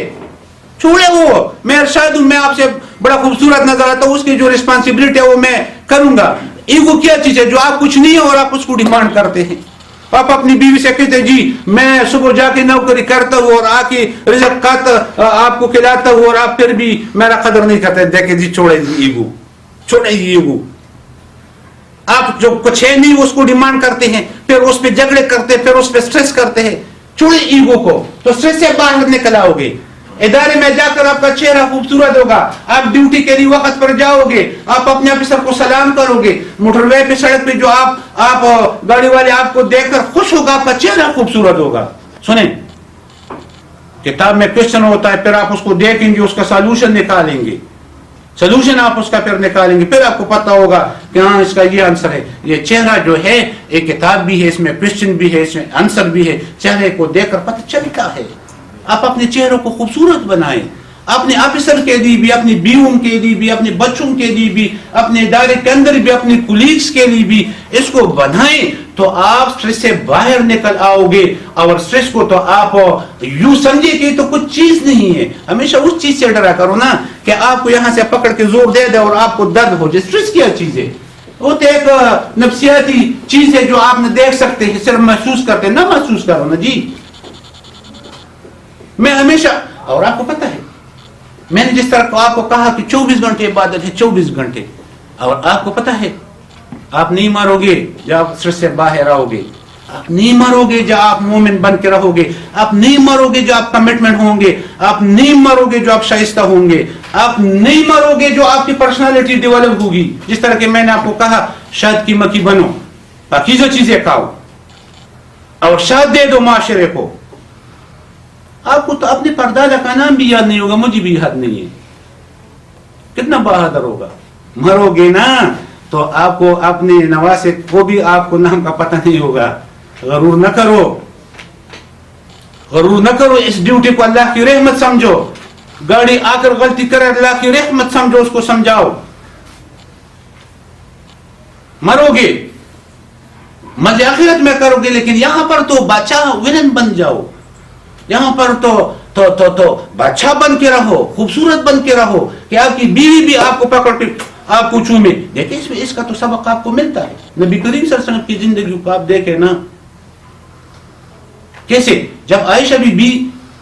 چھوڑے وہ, میں ارشاد ہوں, میں آپ سے بڑا خوبصورت نظر آتا ہوں, اس کی جو رسپانسبلٹی ہے وہ میں کروں گا. ایگو کیا چیز ہے جو آپ کچھ نہیں ہے اور آپ اس کو ڈیمانڈ کرتے ہیں. آپ اپنی بیوی سے کہتے ہیں جی میں صبح جا کے نوکری کرتا ہوں اور آ کے رزق کھاتا آپ کو کھلاتا ہوں, اور آپ پھر بھی میرا قدر نہیں کرتے. دیکھیں جی چھوڑے جی ایگو, چھوڑے جی ایگو. آپ جو کچھ ہے نہیں اس کو ڈیمانڈ کرتے ہیں, پھر اس پہ جھگڑے کرتے ہیں, پھر اس پہ سٹریس کرتے ہیں. چھوڑے ایگو کو, تو سٹریس سے باہر نکل آؤ گے. ادارے میں جا کر آپ کا چہرہ خوبصورت ہوگا, آپ ڈیوٹی کے لیے وقت پر جاؤ گے, آپ اپنے آفیسر کو سلام کرو گے, موٹر وے پہ سڑک پہ جو آپ گاڑی والے آپ کو دیکھ کر خوش ہوگا, آپ کا چہرہ خوبصورت ہوگا. سنیں, کتاب میں کوشچن ہوتا ہے, پھر آپ اس کو دیکھیں گے, اس کا سولوشن نکالیں گے, سولوشن آپ اس کا پھر نکالیں گے, پھر آپ کو پتا ہوگا کہ ہاں اس کا یہ آنسر ہے. یہ چہرہ جو ہے ایک کتاب بھی ہے, اس میں کوشچن بھی ہے, اس میں آنسر بھی ہے. چہرے کو دیکھ کر پتہ چلتا ہے. آپ اپنے چہروں کو خوبصورت بنائیں, اپنے آفیسر کے لیے بھی, اپنی بیویوں کے لیے بھی, اپنے بچوں کے لیے بھی, اپنے ادارے کے اندر بھی, اپنے کولیگز کے لیے بھی اس کو بنائیں, تو آپ سٹریس سے باہر نکل آؤ گے. اور سٹریس کو تو آپ یوں سمجھے کہ تو کچھ چیز نہیں ہے. ہمیشہ اس چیز سے ڈرا کرو نا کہ آپ کو یہاں سے پکڑ کے زور دے دے اور آپ کو درد ہو جائے. سٹریس کیا چیز ہے؟ وہ تو ایک نفسیاتی چیز ہے جو آپ نے دیکھ سکتے ہیں, صرف محسوس کرتے, نہ محسوس کرو نا جی. میں ہمیشہ, اور آپ کو پتہ ہے میں نے جس طرح آپ کو کہا کہ 24 گھنٹے عبادت ہے, 24 گھنٹے, اور آپ کو پتہ ہے آپ نہیں مرو گے جب آپ سٹریس سے باہر آؤ گے, آپ نہیں مرو گے جب آپ مومن بن کے رہو گے, آپ نہیں مرو گے جو آپ کمٹمنٹ ہوں گے, آپ نہیں مرو گے جو آپ شائستہ ہوں گے, آپ نہیں مرو گے جو آپ کی پرسنالٹی ڈیولپ ہوگی. جس طرح کہ میں نے آپ کو کہا شہد کی مکھی بنو, پاکیزہ چیزیں کھاؤ اور شہد دے دو معاشرے کو. آپ کو تو اپنے پردادا کا نام بھی یاد نہیں ہوگا, مجھے بھی یاد نہیں ہے. کتنا بہادر ہوگا. مرو گے نا تو آپ کو اپنے نواسے کو بھی آپ کو نام کا پتہ نہیں ہوگا. غرور نہ کرو, غرور نہ کرو. اس ڈیوٹی کو اللہ کی رحمت سمجھو. گاڑی آ کر غلطی کرے, اللہ کی رحمت سمجھو, اس کو سمجھاؤ. مرو گے, مزے آخرت میں کرو گے, لیکن یہاں پر تو بادشاہ ولن بن جاؤ. یہاں پر تو بادشاہ بن کے رہو, خوبصورت بن کے رہو کہ آپ کی بیوی بھی آپ کو پکڑ کے آپ کو چومے. دیکھیں اس میں اس کا تو سبق آپ کو ملتا ہے. نبی کریم صلی اللہ علیہ وسلم کی زندگی کو آپ دیکھیں نا, کیسے جب عائشہ بی بی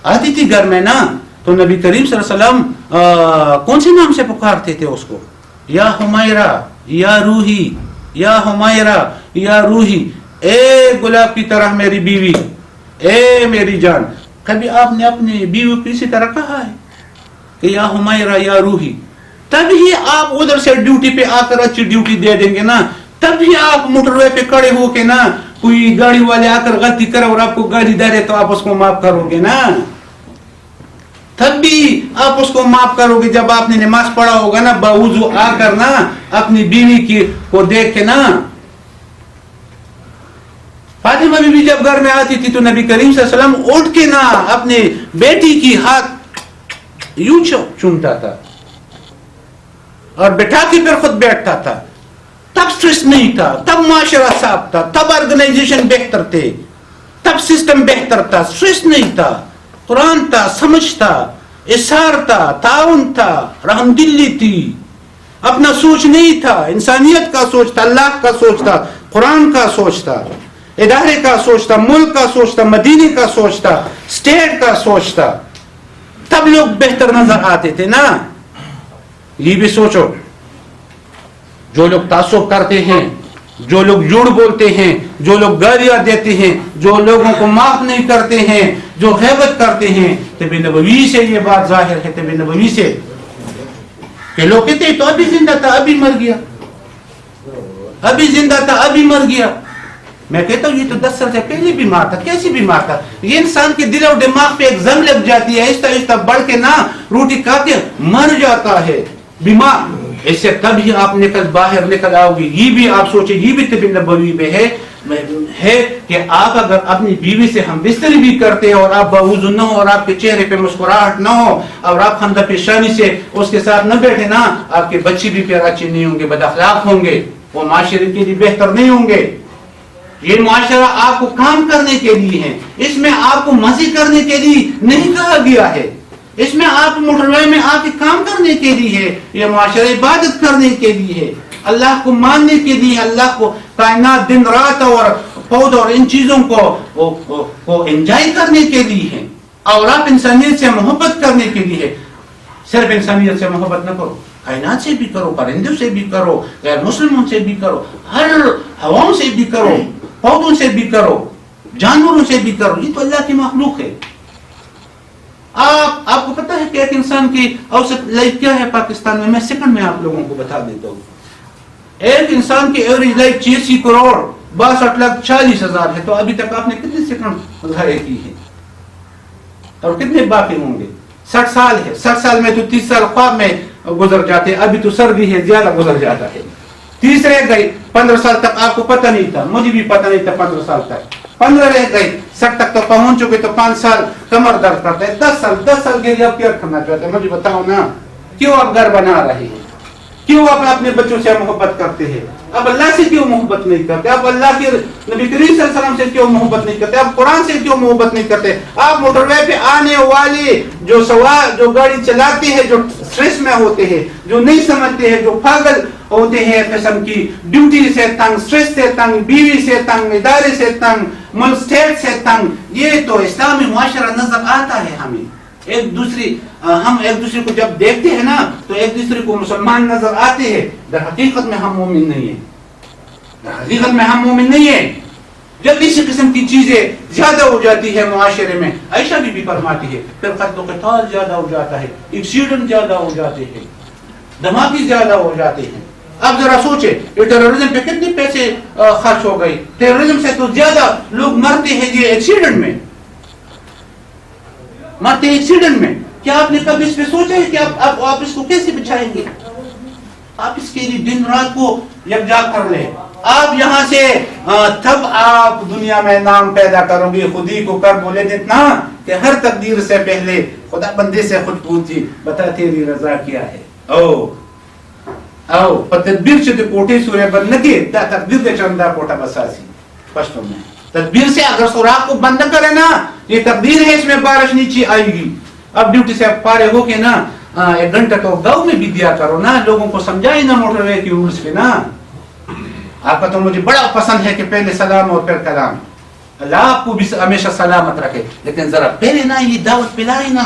آتی تھی گھر میں نا, تو نبی کریم صلی اللہ علیہ وسلم کون سے نام سے پکارتے تھے اس کو؟ یا حمیرہ، یا روحی، یا حمیرہ، یا روحی، اے گلاب کی طرح میری بیوی، اے میری جان. کبھی آپ نے اپنی بیوی کو اسی طرح کہا ہے کہ یا حمیرہ یا روحی؟ تبھی آپ ادھر سے ڈیوٹی پہ آ کر اچھی ڈیوٹی دے دیں گے نا. تبھی آپ موٹر وے پہ کھڑے ہو کے نا کوئی گاڑی والے آ کر غلطی کرے اور آپ کو گاڑی دے رہے تو آپ اس کو معاف کرو گے نا. تب بھی آپ اس کو معاف کرو گے جب آپ نے نماز پڑھا ہوگا نا باوضو آ کر نا اپنی بیوی کی کو دیکھ کے نا. فاطمہ بی بی جب گھر میں آتی تھی تو نبی کریم صلی اللہ علیہ وسلم اٹھ کے نا اپنے بیٹی کی ہاتھ یوں چومتا تھا اور بٹھا کے پھر خود بیٹھتا تھا. تب سٹریس نہیں تھا، تب معاشرہ صاف تھا، تب آرگنائزیشن بہتر تھے، تب سسٹم بہتر تھا، سٹریس نہیں تھا، قرآن تھا، سمجھ تھا، اصرار تھا، تعاون تھا، رحم دلی تھی، اپنا سوچ نہیں تھا، انسانیت کا سوچ تھا، اللہ کا سوچ تھا، قرآن کا سوچ تھا، ادارے کا سوچ تھا، ملک کا سوچ تھا، مدینے کا سوچ تھا، اسٹیٹ کا سوچ تھا. تب لوگ بہتر نظر آتے تھے نا. یہ بھی سوچو، جو لوگ تعصب کرتے ہیں، جو لوگ جھوٹ بولتے ہیں، جو لوگ گالیاں دیتے ہیں، جو لوگوں کو معاف نہیں کرتے ہیں، جو غیبت کرتے ہیں، طب نبوی سے یہ بات ظاہر ہے، طب نبوی سے کہ لوگ کہتے ہیں تو ابھی زندہ تھا ابھی مر گیا، ابھی زندہ تھا ابھی مر گیا. میں کہتا ہوں یہ تو 10 سال سے پہلے بیمار تھا. کیسی بیمار تھا؟ یہ انسان کے دل اور دماغ پہ ایک زنگ لگ جاتی ہے، آہستہ آہستہ بڑھ کے نا روٹی کھا کے مر جاتا ہے بیمار. اس سے تب ہی آپ باہر نکل آؤ گے. یہ بھی آپ سوچیں، یہ بھی طب نبوی میں ہے کہ آپ اگر اپنی بیوی سے ہم بستری بھی کرتے ہیں اور آپ باوضو نہ ہو اور آپ کے چہرے پہ مسکراہٹ نہ ہو اور آپ خندہ پیشانی سے اس کے ساتھ نہ بیٹھے نا، آپ کے بچے بھی پھر اچھے نہیں ہوں گے، بد اخلاق ہوں گے، وہ معاشرے کے لیے بہتر نہیں ہوں گے. یہ معاشرہ آپ کو کام کرنے کے لیے ہے، اس میں آپ کو مزے کرنے کے لیے نہیں کہا گیا ہے. اس میں آپ موٹر وے میں آ کے کام کرنے کے لیے ہے. یہ معاشرہ عبادت کرنے کے لیے ہے، اللہ کو ماننے کے لیے، اللہ کو کائنات دن رات اور پود اور ان چیزوں کو انجوائے کرنے کے لیے ہے. اور آپ انسانیت سے محبت کرنے کے لیے ہے. صرف انسانیت سے محبت نہ کرو، کائنات سے بھی کرو، پرندوں سے بھی کرو، غیر مسلموں سے بھی کرو، ہر ہواؤں سے بھی کرو، پودوں سے بھی کرو، جانوروں سے بھی کرو. یہ تو اللہ کی مخلوق ہے. آپ کو پتا ہے کہ ایک انسان کی اوسط لائف کیا ہے پاکستان میں؟ میں سیکنڈ میں آپ لوگوں کو بتا دیتا ہوں. ایک انسان کی ایوریج لائف 86 کروڑ 62,40,000 ہے. تو ابھی تک آپ نے کتنے سیکنڈ ضائع کی ہے اور کتنے باقی ہوں گے؟ 60 سال ہے. 60 سال میں تو 30 سال خواب میں گزر جاتے ہیں. ابھی تو سردی ہے، زیادہ گزر جاتا ہے. 30 رہ گئی. 15 سال تک آپ کو پتہ نہیں تھا، مجھے بھی پتہ نہیں تھا. 15 سال تک 15 رہ گئی. 60 تک تو پہنچ چکے تو 5 سال کمر درد کرتا ہے. 10 سال کے لیے آپ کیا کرنا چاہتے ہیں؟ مجھے بتاؤ نا. کیوں آپ گھر بنا رہے ہیں؟ کیوں آپ اپنے بچوں سے محبت کرتے ہیں؟ اب اللہ سے کیوں محبت نہیں کرتے؟ آپ اللہ کے نبی کریم صلی اللہ علیہ وسلم سے کیوں محبت نہیں کرتے؟ آپ قرآن سے کیوں محبت نہیں کرتے؟ آپ موٹر وے پہ آنے والے جو گاڑی چلاتے ہیں، جو سٹریس میں ہوتے ہیں، جو نہیں سمجھتے ہیں، جو پاگل ہوتے ہیں قسم کی، ڈیوٹی سے تنگ، سٹریس سے تنگ، بیوی سے تنگ، ادارے سے تنگ، ملک اسٹیٹ سے تنگ. یہ تو اسلامی معاشرہ نظر آتا ہے ہمیں. ہم ایک دوسرے کو جب دیکھتے ہیں نا تو ایک دوسرے کو مسلمان نظر آتے ہیں. در حقیقت میں ہم مومن نہیں ہیں. در حقیقت میں ہم مومن نہیں ہیں. جب اسی قسم کی چیزیں زیادہ ہو جاتی ہے معاشرے میں، عائشہ بھی فرماتی ہے، پھر قتل و قتال زیادہ ہو جاتا ہے، ایکسیڈنٹ زیادہ ہو جاتے ہیں، دھماکے زیادہ ہو جاتے ہیں. اب ذرا سوچے یہ ٹیررزم پہ کتنے پیسے خرچ ہو گئے. ٹیررزم سے تو زیادہ لوگ مرتے ہیں یہ ایکسیڈنٹ میں، مرتے ہیں ایکسیڈنٹ میں. کیا آپ نے کبھی اس پہ سوچا ہے کہ آپ اس کو کیسے بچائیں گے؟ آپ اس کے لیے دن رات کو یکجا کر لیں. آپ یہاں سے تب آپ دنیا میں نام پیدا کرو گے. خودی کو کر بولے دینا کہ ہر تقدیر سے پہلے خدا بندے سے خود پوچھی، بتا تیری رضا کیا ہے. او تدبیر سے کوٹے سورے بند نکے تا تقدیر دے چندہ کوٹا بساسی. پشتوں میں تدبیر سے اگر سوراخ کو بند کرے نا، یہ تقدیر ہے، اس میں بارش نیچے آئے گی. اب ڈیوٹی سے پارے ہو کے نا 1 گھنٹہ تو گاؤں میں بھی دیا کرو نا، لوگوں کو سمجھائے نا موٹر وے کی رولز پہ نا. آپ کا تو مجھے بڑا پسند ہے کہ پہلے سلام اور پھر کلام. اللہ آپ کو بھی ہمیشہ سلامت رکھے، لیکن ذرا پہلے نا یہ دعوت پلائے نا.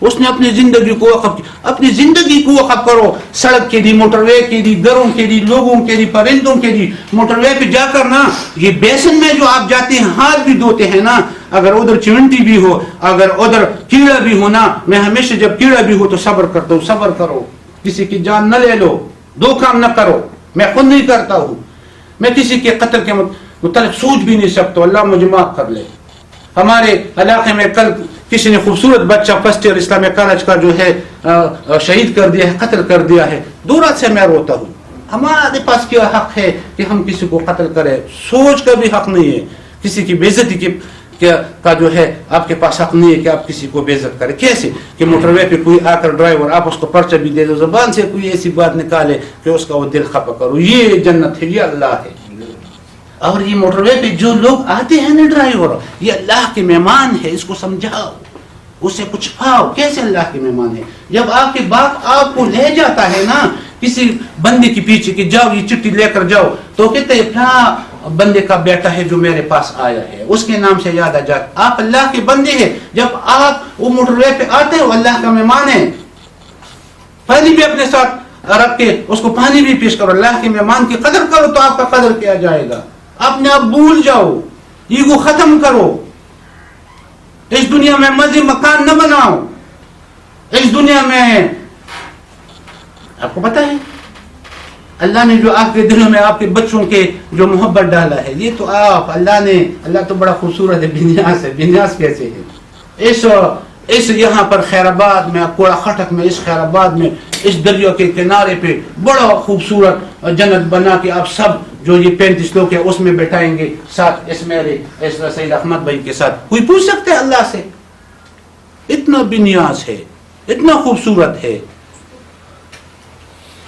اس نے اپنی زندگی کو وقف کی. اپنی زندگی کو وقف کرو سڑک کے لیے, موٹر وے کے لیے, گھروں کے لیے, لوگوں کے لیے, پرندوں کے لیے. موٹر وے پہ جا کر نا یہ بیسن میں جو آپ جاتے ہیں ہاتھ بھی دھوتے ہیں نا, اگر ادھر چونٹی بھی ہو, اگر ادھر کیڑا بھی ہو نا, میں ہمیشہ جب کیڑا بھی ہو تو صبر کرتا ہوں, صبر کرو, کسی کی جان نہ لے لو, دو کام نہ کرو. میں خود نہیں کرتا ہوں, میں کسی کے قتل کے متعلق سوچ بھی نہیں سکتا, اللہ مجھے معاف کر لے. ہمارے علاقے میں کل کسی نے خوبصورت بچہ فرسٹ ایئر اسلامیہ کالج کا جو ہے شہید کر دیا ہے, قتل کر دیا ہے. 2 رات سے میں روتا ہوں. ہمارے پاس کیا حق ہے کہ ہم کسی کو قتل کریں؟ سوچ کا بھی حق نہیں ہے. کسی کی بے عزتی کا جو ہے آپ کے پاس حق نہیں ہے کہ آپ کسی کو بے عزت کریں. کیسے کہ موٹر وے پہ کوئی آ کر ڈرائیور آپ اس کو پرچہ بھی دے دو, زبان سے کوئی ایسی بات نکالے کہ اس کا وہ دل خفا کرو. یہ جنت ہے, یہ اللہ ہے. اور یہ موٹر وے پہ جو لوگ آتے ہیں نا ڈرائیور, یہ اللہ کے مہمان ہے, اس کو سمجھاؤ, اسے کچھ پاؤ. کیسے اللہ کے مہمان ہے؟ جب آپ کے باپ آپ کو لے جاتا ہے نا کسی بندے کے پیچھے کہ جاؤ یہ چٹھی لے کر جاؤ, تو کہتے ہیں فلاں بندے کا بیٹا ہے جو میرے پاس آیا ہے, اس کے نام سے یاد آ جاتا. آپ اللہ کے بندے ہیں. جب آپ وہ موٹر وے پہ آتے ہو اللہ کا مہمان ہے. پانی بھی اپنے ساتھ رکھ کے اس کو پانی بھی پیش کرو. اللہ کے مہمان کی قدر کرو تو آپ کا قدر کیا جائے گا. اپنے آپ بھول جاؤ, ایگو ختم کرو. اس دنیا میں مزے مکان نہ بناؤ. اس دنیا میں آپ کو پتا ہے اللہ نے جو آپ کے دلوں میں آپ کے بچوں کے جو محبت ڈالا ہے, یہ تو آپ اللہ تو بڑا خوبصورت ہے. بنیاس ہے. بنیاس کیسے ہے؟ اس یہاں پر خیر آباد میں, کوڑا خٹک میں, اس خیر آباد میں, اس دریا کے کنارے پہ بڑا خوبصورت جنت بنا کے آپ سب جو یہ 35 لوگ ہیں اس میں بیٹھائیں گے, ساتھ اس میرے سید احمد بھائی کے ساتھ. کوئی پوچھ سکتا ہے اللہ سے؟ اتنا بنیاس ہے, اتنا خوبصورت ہے,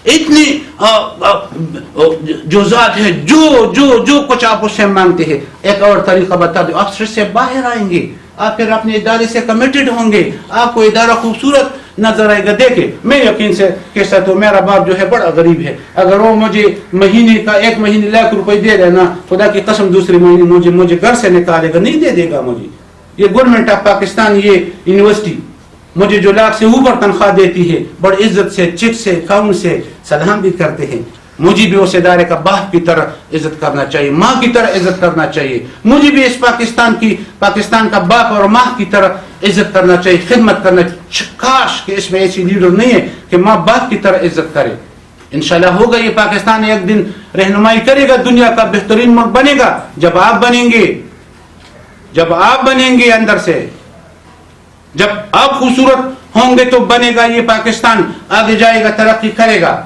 اتنی جو ذات ہے, جو کچھ آپ اس سے مانگتے ہیں. ایک اور طریقہ بتا دو, آپ سے باہر آئیں گے, آپ پھر اپنے ادارے سے کمیٹڈ ہوں گے, آپ کو ادارہ خوبصورت نظر آئے گا. دیکھیں میں یقین سے کہہ سکتا ہوں میرا باپ جو ہے بڑا غریب ہے. اگر وہ مجھے مہینے کا 1 مہینے لاکھ روپے دے رہے نا, خدا کی قسم دوسرے مہینے مجھے گھر سے نکالے گا, نہیں دے گا مجھے. یہ گورنمنٹ آف پاکستان, یہ یونیورسٹی مجھے جو لاکھ سے اوپر تنخواہ دیتی ہے, بڑی عزت سے, چیک سے, کاؤنٹ سے سلام بھی کرتے ہیں. مجھے بھی اس ادارے کا باپ کی طرح عزت کرنا چاہیے, ماں کی طرح عزت کرنا چاہیے. مجھے بھی اس پاکستان کا باپ اور ماں کی طرح عزت کرنا چاہیے, خدمت کرنا چاہیے. کاش کہ اس میں ایسی لیڈر نہیں ہے کہ ماں باپ کی طرح عزت کرے. انشاءاللہ ہوگا یہ پاکستان ایک دن رہنمائی کرے گا, دنیا کا بہترین ملک بنے گا جب آپ بنیں گے اندر سے. جب آپ خوبصورت ہوں گے تو بنے گا یہ پاکستان, آگے جائے گا, ترقی کرے گا.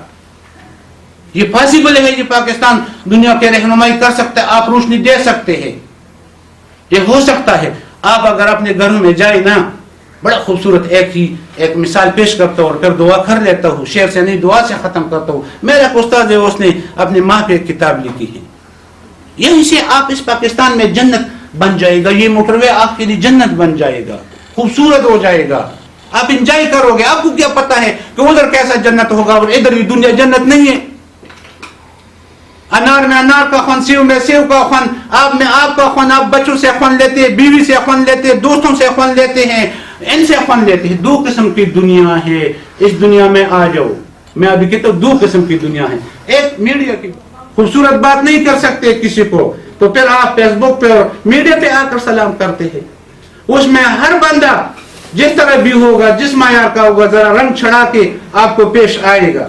یہ پاسبل ہے, یہ پاکستان دنیا کے رہنمائی کر سکتا ہے, آپ روشنی دے سکتے ہیں, یہ ہو سکتا ہے. آپ اگر اپنے گھروں میں جائے نا, بڑا خوبصورت ایک مثال پیش کرتا ہوں اور پھر دعا کر لیتا ہوں, شعر سے نہیں دعا سے ختم کرتا ہوں. میرا استاد ہے, اس نے اپنی ماں پہ ایک کتاب لکھی ہے. یہیں سے آپ اس پاکستان میں جنت بن جائے گا, یہ موٹر وے آپ کے لیے جنت بن جائے گا, خوبصورت ہو جائے گا, آپ انجوائے کرو گے. آپ کو کیا پتا ہے کہ ادھر کیسا جنت ہوگا اور ادھر یہ دنیا جنت نہیں ہے. انار میں انار کا خوان, سیو میں سیو کا خوان, آپ میں آپ کا خوان. آپ بچوں سے خوان لیتے ہیں, بیوی سے خوان لیتے ہیں, دوستوں سے خوان لیتے ہیں, ان سے خوان لیتے ہیں. 2 قسم کی دنیا ہے. اس دنیا میں آ جاؤ. میں ابھی کہتا ہوں 2 قسم کی دنیا ہے. ایک میڈیا کی خوبصورت بات نہیں کر سکتے کسی کو, تو پھر آپ فیس بک پہ اور میڈیا پہ آ کر سلام کرتے ہیں. اس میں ہر بندہ جس طرح بھی ہوگا, جس معیار کا ہوگا, ذرا رنگ چھڑا کے آپ کو پیش آئے گا,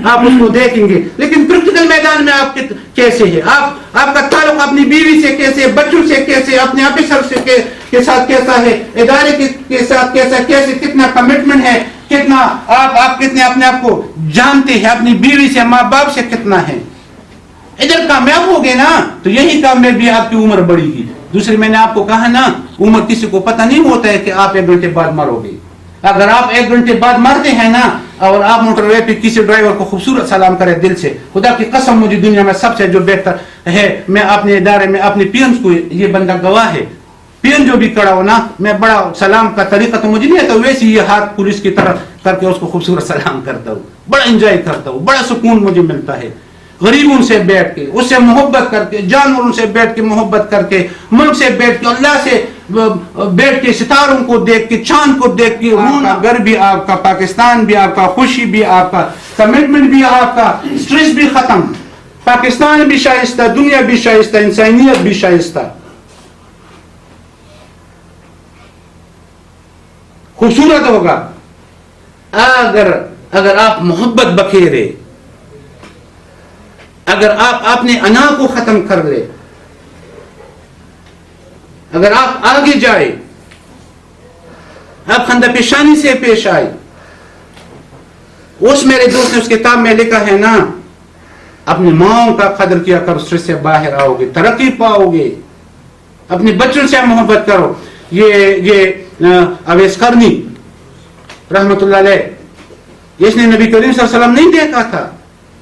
آپ اس کو دیکھیں گے. لیکن پریکٹیکل میدان میں آپ کیسے ہے, آپ کا تعلق اپنی بیوی سے کیسے, بچوں سے کیسے, اپنے آفیسر کے ساتھ کیسا ہے, ادارے کے ساتھ کیسے, کتنا کمٹمنٹ ہے, کتنا آپ کتنے اپنے آپ کو جانتے ہیں, اپنی بیوی سے, ماں باپ سے کتنا ہے. ادھر کامیاب ہو گئے نا تو یہی کامیاب بھی آپ کی عمر بڑھے گی. دوسری میں نے آپ کو کہا نا, عمر کسی کو پتہ نہیں ہوتا ہے کہ آپ 1 گھنٹے بعد مرو گے. اگر آپ 1 گھنٹے بعد مرتے ہیں نا اور آپ موٹر وے پہ کسی ڈرائیور کو خوبصورت سلام کرے دل سے, خدا کی قسم مجھے دنیا میں سب سے جو بہتر ہے, میں اپنے ادارے میں اپنے پی-ایم کو, یہ بندہ گواہ ہے, پی-ایم جو بھی کڑا ہو نا, میں بڑا سلام کا طریقہ تو مجھے نہیں آتا, ویسے یہ ہاتھ پولیس کی طرح کر کے اس کو خوبصورت سلام کرتا ہوں, بڑا انجوائے کرتا ہوں, بڑا سکون مجھے ملتا ہے. غریبوں سے بیٹھ کے, اس سے محبت کر کے, جانوروں سے بیٹھ کے محبت کر کے, ملک سے بیٹھ کے, اللہ سے بیٹھ کے ستاروں کو دیکھ کے چاند کو دیکھ کے رونا، گھر بھی آپ کا، پاکستان بھی آپ کا، خوشی بھی آپ کا، کمٹمنٹ بھی آپ کا، سٹریس بھی ختم، پاکستان بھی شائستہ، دنیا بھی شائستہ، انسانیت بھی شائستہ. خوبصورت ہوگا اگر آپ محبت بکھیرے، اگر آپ اپنے انا کو ختم کر لے، اگر آپ آگے جائے، آپ خندہ پیشانی سے پیش آئے. اس میرے دوست نے اس کتاب میں لکھا ہے نا، اپنی ماں کا قدر کیا کرو، اسٹریس سے باہر آؤ گے، ترقی پاؤ گے. اپنے بچوں سے محبت کرو. یہ اویس قرنی رحمت اللہ علیہ، اس نے نبی کریم صلی اللہ علیہ وسلم نہیں دیکھا تھا،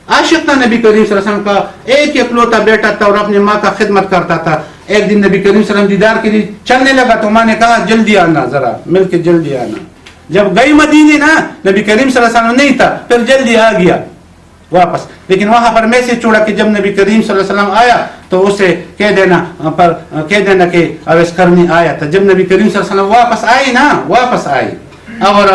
عاشق تھا نبی کریم صلی اللہ علیہ وسلم کا، ایک اکلوتا بیٹا تھا اور اپنی ماں کا خدمت کرتا تھا. ایک دن نبی کریم صلی اللہ علیہ وسلم دیدار کے لیے چلنے لگا تو ماں نے کہا جلدی آنا، ذرا مل کے جلدی آنا. جب گئی مدینے نا، نبی کریم صلی اللہ علیہ وسلم نہیں تھا، پھر جلدی آ گیا واپس. لیکن وہاں پر میسج چھوڑا کہ جب نبی کریم صلی اللہ علیہ وسلم آیا تو اسے کہہ دینا کہ اویس قرنی آیا تھا. جب نبی کریم صلی اللہ علیہ وسلم واپس آئے اور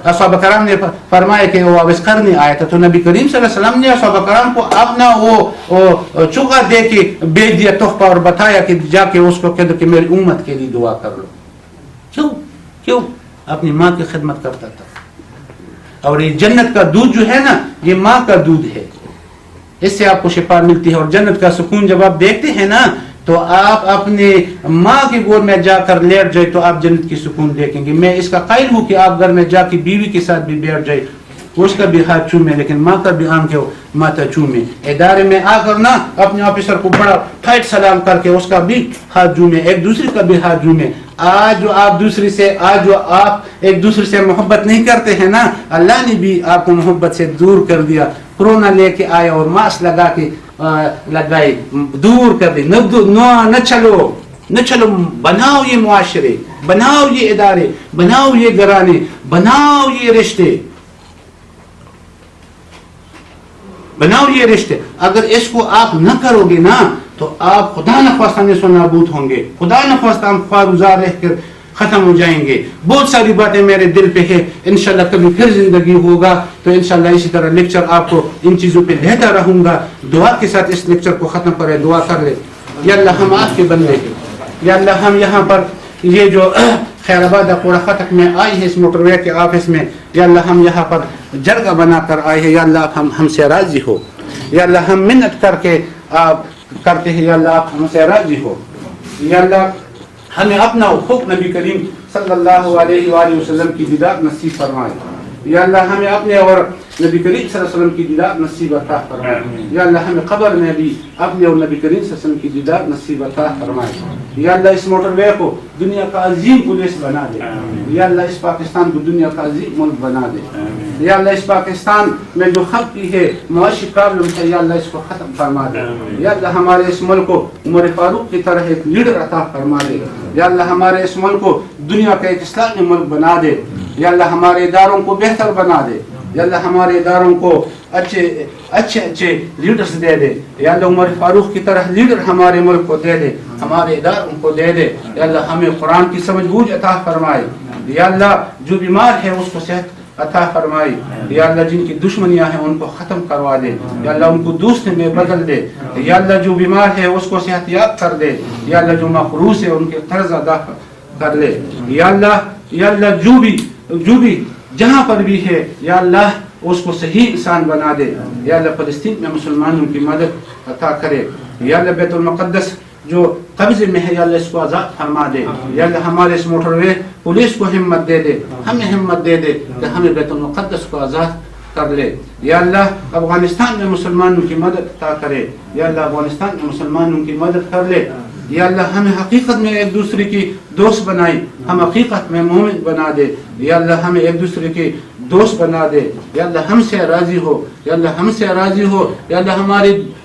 صحابہ کرام نے فرمایا کہ وہ اویس قرنی آیا تھا، تو نبی کریم صلی اللہ علیہ وسلم نے صحابہ کرام کو اپنا وہ چوکا دے کے بھیج دیا تحفہ اور بتایا کہ جا کے اس کو کہہ دو کہ میری امت کے لیے دعا کر لو. کیوں اپنی ماں کی خدمت کرتا تھا. اور یہ جنت کا دودھ جو ہے نا، یہ ماں کا دودھ ہے، اس سے آپ کو شفا ملتی ہے. اور جنت کا سکون جب آپ دیکھتے ہیں نا، تو آپ اپنے ماں کی گود میں جا کر لیٹ جائے تو آپ جنت کی سکون دیکھیں گے. میں اس کا قائل ہوں کہ آپ گھر میں جا کے بیوی کے ساتھ بھی بیٹھ جائے، اس کا بھی ہاتھ چومے، لیکن ماں کا بھی آن کے ماتھا چومے. ادارے میں آ کر نا اپنے آفیسر کو بڑا ٹائٹ سلام کر کے اس کا بھی ہاتھ چومے، ایک دوسرے کا بھی ہاتھ چومے. آج جو آپ ایک دوسرے سے محبت نہیں کرتے ہیں نا، اللہ نے بھی آپ کو محبت سے دور کر دیا. کرونا لے کے آیا اور ماسک لگا کے لگائے، دور کر دے. نہ چلو، بناؤ یہ معاشرے، بناؤ یہ ادارے، بناؤ یہ گھرانے، بناؤ یہ رشتے، بناؤ یہ رشتے. اگر اس کو آپ نہ کرو گے نا تو آپ خدا نخواستہ نسو نابود ہوں گے، خدا نخواستہ ہم خوارزار رہ کر ختم ہو جائیں گے. بہت ساری باتیں میرے دل پہ ہے، انشاءاللہ کبھی پھر زندگی ہوگا تو انشاءاللہ اسی طرح لیکچر آپ کو ان چیزوں پہ دیتا رہوں گا. دعا کے ساتھ اس لیکچر کو ختم کرے، دعا کر لے. یا اللہ ہم آپ کے بندے ہیں، یا اللہ ہم یہاں پر یہ جو خیر آباد کوڑا خطک میں آئی ہے اس موٹر وے کے آفس میں، یا اللہ ہم یہاں پر جرگہ بنا کر آئے ہیں. یا اللہ ہم سے راضی ہو، یا اللہ ہم منت کر کے آپ کرتے ہیں، یا اللہ آپ ہم سے راضی ہو. یا اللہ ہمیں اپنا حقوق نبی کریم صلی اللہ علیہ وآلہ وسلم کی دیدار نصیب فرمائے. یا اللہ ہمیں اپنے اور نبی کریم صلی اللہ علیہ وسلم کی دیدار نصیب عطا فرمائے. یا اللہ ہمیں قبر میں بھی اپنے اور نبی کریم صلی اللہ علیہ وسلم کی دیدار نصیب عطا فرمائے. یا اللہ اس موٹر وے کو دنیا کا عظیم پولیس بنا دے. یا اللہ اس پاکستان کو دنیا کا عظیم ملک بنا دے. یا اللہ اس پاکستان میں جو خلق کی ہے معاشی پرابلم ہے، یا اللہ اس کو ختم فرما دے. یا اللہ ہمارے اس ملک کو عمر فاروق کی طرح ایک لیڈر عطا فرما دے. یا اللہ ہمارے اس ملک کو دنیا کا ایک اسلامی ملک بنا دے. یا اللہ ہمارے اداروں کو بہتر بنا دے. یا اللہ ہمارے اداروں کو اچھے لیڈرز دے دے. یا اللہ عمر فاروق کی طرح لیڈر ہمارے ملک کو دے دے، ہمارے اداروں کو دے دے. یا اللہ ہمیں قرآن کی سمجھ بوجھ عطا فرمائے. یا اللہ جو بیمار ہے اس کو صحت عطا فرمائے. یا اللہ جن کی دشمنیاں ہیں ان کو ختم کروا دے. یا اللہ ان کو دوسرے میں بدل دے. یا اللہ جو بیمار ہے اس کو صحت یاب کر دے. یا اللہ جو مقروض ہے ان کے قرض ادا کر لے. یا اللہ جو بھی جہاں پر بھی ہے یا اللہ اس کو صحیح انسان بنا دے. یا اللہ فلسطین میں مسلمانوں کی مدد عطا کرے. یا اللہ بیت المقدس جو قبضے میں ہے یا اللہ اس کو آزاد فرما دے. یا اللہ ہمارے اس موٹر وے پولیس کو ہمت دے دے، ہمیں ہمت دے دے کہ ہمیں بیت المقدس کو آزاد کر لے. یا اللہ افغانستان میں مسلمانوں کی مدد عطا کرے. یا اللہ افغانستان میں مسلمانوں کی مدد کر لے. یا اللہ ہمیں حقیقت میں ایک دوسرے کی دوست بنائی، ہم حقیقت میں مومن بنا دے. یا اللہ ہمیں ایک دوسرے کی دوست بنا دے. یا اللہ ہم سے راضی ہو. یا اللہ ہم سے راضی ہو. یا اللہ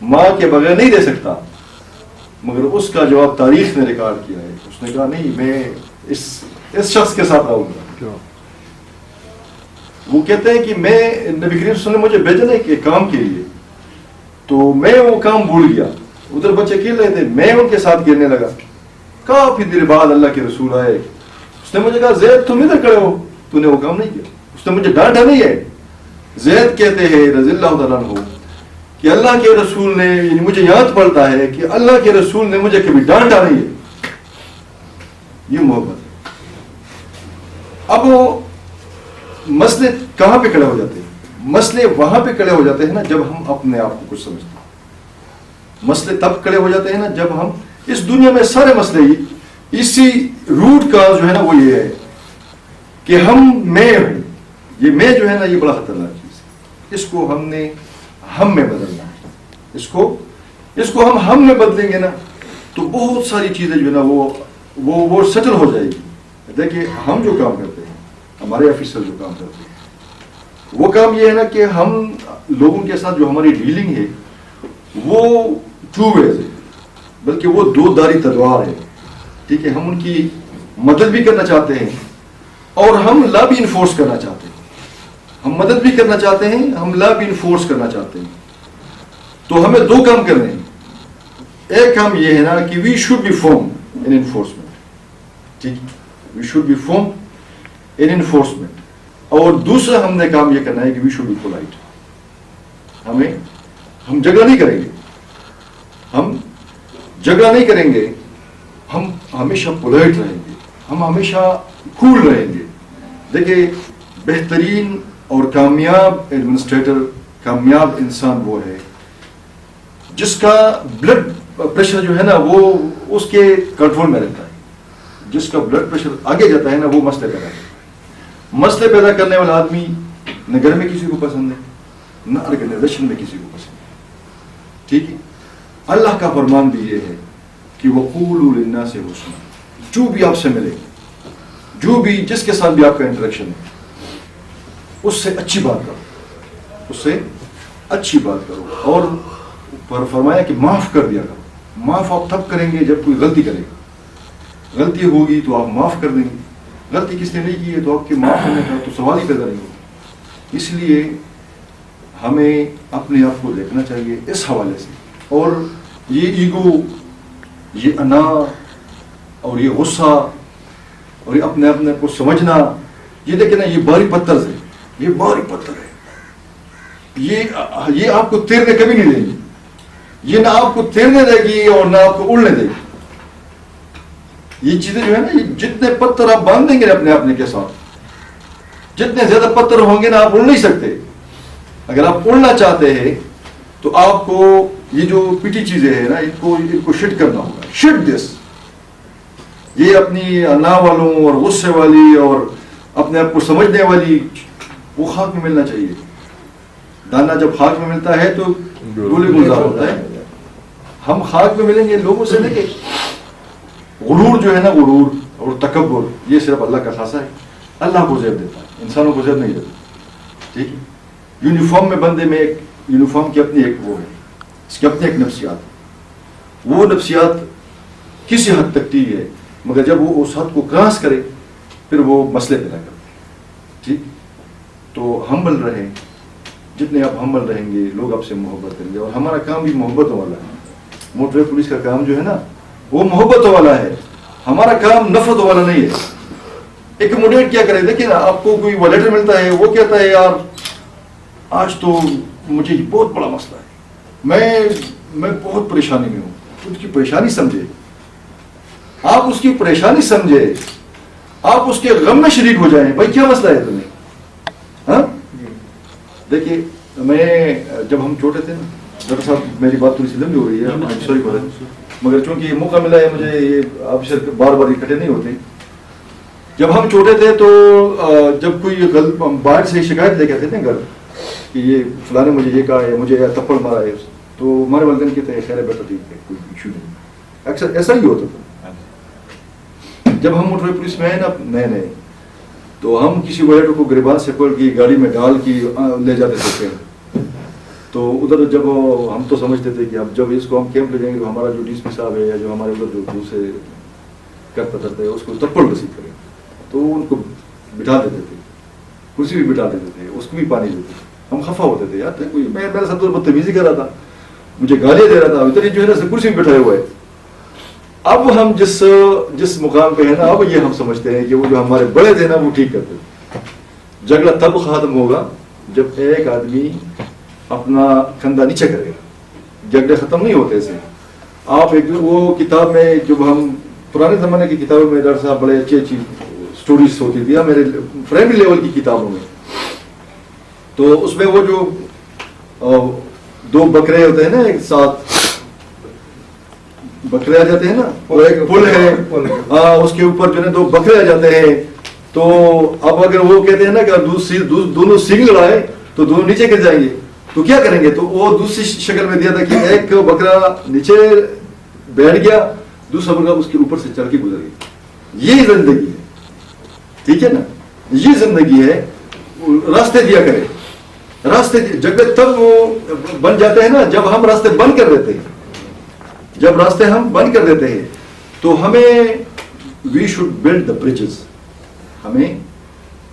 ماں کے بغیر نہیں رہ سکتا، مگر اس کا جواب تاریخ نے ریکارڈ کیا ہے. اس نے کہا نہیں، میں اس شخص کے ساتھ آؤں گا. وہ کہتے ہیں کہ میں نبی کریم صلی اللہ علیہ وسلم نے مجھے بھیجا نا کہ کام کے لیے، تو میں وہ کام بھول گیا. ادھر بچے کھیل رہے تھے، میں ان کے ساتھ کھیلنے لگا. کافی دیر بعد اللہ کے رسول آئے. اس نے مجھے کہا زید تم ادھر کھڑے ہو، تو نے وہ کام نہیں کیا. اس نے مجھے ڈانٹا نہیں ہے. زید کہتے ہیں رضی اللہ تعالیٰ عنہ کہ اللہ کے رسول نے، یعنی مجھے یاد پڑتا ہے کہ اللہ کے رسول نے مجھے کبھی ڈانٹا نہیں ہے. یہ محبت ہے. اب وہ مسئلے کہاں پہ کھڑے ہو جاتے ہیں؟ مسئلے وہاں پہ کھڑے ہو جاتے ہیں نا جب ہم اپنے آپ کو کچھ سمجھتے ہیں. مسئلے تب کھڑے ہو جاتے ہیں نا جب ہم اس دنیا میں سارے مسئلے اسی روٹ کا جو ہے نا وہ یہ ہے کہ میں ہوں. یہ میں جو ہے نا یہ بڑا خطرناک چیز ہے. اس کو ہم میں بدلنا ہے. اس کو ہم میں بدلیں گے نا تو بہت ساری چیزیں جو ہے نا وہ سیٹل ہو جائے گی. دیکھیے ہم جو کام کرتے ہیں، ہمارے آفیسر جو کام کرتے ہیں، وہ کام یہ ہے نا کہ ہم لوگوں کے ساتھ جو ہماری ڈیلنگ ہے وہ 2 ways ہے، بلکہ وہ 2 دھاری تلوار ہے. ٹھیک ہے، ہم ان کی مدد بھی کرنا چاہتے ہیں اور ہم لا بھی انفورس کرنا چاہتے ہیں. ہم مدد بھی کرنا چاہتے ہیں، ہم لا بھی انفورس کرنا چاہتے ہیں. تو ہمیں 2 کام کرنے ہیں. ایک کام یہ ہے نا کہ we should be firm in enforcement. ٹھیک، we should be firm in enforcement. اور دوسرا ہم نے کام یہ کرنا ہے کہ وی شوڈ بی پولائٹ. ہم جھگڑا نہیں کریں گے، ہم جھگڑا نہیں کریں گے، ہم ہمیشہ پولائٹ رہیں گے، ہم ہمیشہ کول رہیں گے. دیکھیں بہترین اور کامیاب ایڈمنسٹریٹر، کامیاب انسان وہ ہے جس کا بلڈ پریشر جو ہے نا وہ اس کے کنٹرول میں رہتا ہے. جس کا بلڈ پریشر آگے جاتا ہے نا وہ مسئلے پیدا کرتا ہے. مسئلے پیدا کرنے والا آدمی نہ گھر میں کسی کو پسند ہے، نہ آرگنائزیشن میں کسی کو پسند ہے. ٹھیک ہے، اللہ کا فرمان بھی یہ ہے کہ وَقُولُوا لِلنَّاسِ حُسْنًا. جو بھی آپ سے ملے، جو بھی جس کے ساتھ بھی آپ کا انٹریکشن ہے، اس سے اچھی بات کرو، اس سے اچھی بات کرو. اور فرمایا کہ معاف کر دیا کرو. معاف آپ تب کریں گے جب کوئی غلطی کرے گا. غلطی ہوگی تو آپ معاف کر دیں گے. غلطی کس نے نہیں کی ہے تو آپ کے معاف کرنے کا تو سوال ہی پیدا نہیں ہوگا. اس لیے ہمیں اپنے آپ کو دیکھنا چاہیے اس حوالے سے. اور یہ ایگو، یہ انا اور یہ غصہ اور یہ اپنے کو سمجھنا، یہ دیکھیں نا، یہ بھاری پتھر ہے. یہ بھاری پتھر ہے. یہ آپ کو تیرنے کبھی نہیں دے گی. یہ نہ آپ کو تیرنے دے گی اور نہ آپ کو اڑنے دے گی. یہ چیزیں جو ہے نا، یہ جتنے پتھر آپ باندھ دیں گے اپنے کے ساتھ، جتنے زیادہ پتھر ہوں گے نا آپ اڑ نہیں سکتے. اگر آپ اڑنا چاہتے ہیں تو آپ کو یہ جو پیٹی چیزیں ہیں نا، ان کو شٹ کرنا ہوگا. شٹ دس. یہ اپنی انا والوں اور غصے والی اور اپنے آپ کو سمجھنے والی، وہ خاک میں ملنا چاہیے. دانا جب خاک میں ملتا ہے تو ڈولے گلزار ہوتا ہے. ہم خاک میں ملیں گے لوگوں سے. دیکھیں غرور جو ہے نا، غرور اور تکبر، یہ صرف اللہ کا خاصہ ہے. اللہ کو زیب دیتا ہے، انسانوں کو زیب نہیں دیتا. ٹھیک ہے، یونیفارم میں بندے میں ایک یونیفارم کی اپنی ایک وہ ہے، اس کی اپنی ایک نفسیات. وہ نفسیات کسی حد تک ٹھیک ہے، مگر جب وہ اس حد کو کراس کرے پھر وہ مسئلے پیدا کرتے. ٹھیک، تو ہمبل رہیں. جتنے آپ ہمبل رہیں گے لوگ آپ سے محبت کریں گے. اور ہمارا کام بھی محبتوں والا ہے. موٹر پولیس کا کام جو ہے نا وہ محبتوں والا ہے. ہمارا کام نفرت والا نہیں ہے. ایکوموڈیٹ کیا کرے. دیکھیں نا، آپ کو کوئی لیٹر ملتا ہے، وہ کہتا ہے یار آج تو مجھے بہت بڑا مسئلہ ہے، میں بہت پریشانی میں ہوں. اس کی پریشانی سمجھے، آپ اس کی پریشانی سمجھے، آپ اس کے غم میں شریک ہو جائیں. بھائی کیا مسئلہ ہے تمہیں؟ ہاں دیکھیے، جب ہم چھوٹے تھے نا، ڈاکٹر صاحب میری بات تھوڑی سی لمبی ہو رہی ہے، سوری بولے، مگر چونکہ یہ موقع ملا ہے مجھے، یہ آفیسر بار بار اکٹھے نہیں ہوتے. جب ہم چھوٹے تھے تو جب کوئی باہر سے شکایت لے کے آتے تھے گھر کہ یہ فلاں نے مجھے یہ کہا ہے، مجھے تھپڑ مارا ہے، تو ہمارے والدین کہتے ہیں خیر بیٹا ٹھیک ہے، کوئی ایشو نہیں. اکثر ایسا ہی ہوتا تھا. جب ہم موٹر پولیس میں آئے نا نئے، تو ہم کسی وائلر کو گریبان سے پکڑ کے گاڑی میں ڈال کے لے جاتے تھے. تو ادھر جب ہم تو سمجھتے تھے کہ اب جب اس کو ہم کیمپ لے جائیں گے تو ہمارا جو ڈی سی پی صاحب ہے یا جو ہمارے ادھر جو دوسرے کر پترتے ہیں اس کو تپڑ رسید کریں، تو ان کو بٹھا دیتے تھے، کرسی بھی بٹھا دیتے تھے، اس کو بھی پانی دیتے تھے. ہم خفا ہوتے تھے، یار کوئی میں میرے ساتھ بدتمیزی کر رہا تھا، مجھے گالیاں دے رہا تھا، اتنی جو ہے نا کرسی میں بٹھائے ہوئے. اب ہم جس مقام پہ ہے نا، اب یہ ہم سمجھتے ہیں کہ وہ جو ہمارے بڑے تھے نا وہ ٹھیک کرتے تھے. جھگڑا تب ختم ہوگا جب ایک آدمی اپنا کندھا نیچے کرے گا. جھگڑے ختم نہیں ہوتے ایسے. آپ ایک وہ کتاب میں جب ہم پرانے زمانے کی کتابوں میں ڈاکٹر صاحب بڑے اچھی اسٹوریز ہوتی تھی میرے پرائمری لیول کی کتابوں میں، تو اس میں وہ جو دو بکرے ہوتے ہیں نا ایک ساتھ، بکرے آ جاتے ہیں نا، اور ایک پل ہے اس کے اوپر جو ہے دو بکرے آ جاتے ہیں. تو اب اگر وہ کہتے ہیں نا کہ دونوں سینگ لڑائے تو دونوں نیچے گر جائیں گے، تو کیا کریں گے؟ تو وہ دوسری شکل میں دیا تھا کہ ایک بکرا نیچے بیٹھ گیا، دوسرا بکرا اس کے اوپر سے چڑھ کے گزر گیا. یہ زندگی ہے، ٹھیک ہے نا، یہ زندگی ہے. راستے دیا کرے، راستے جگہ تب وہ بن جاتے ہیں نا جب ہم راستے بند کر دیتے ہیں. جب راستے ہم بند کر دیتے ہیں تو ہمیں we should build the bridges, ہمیں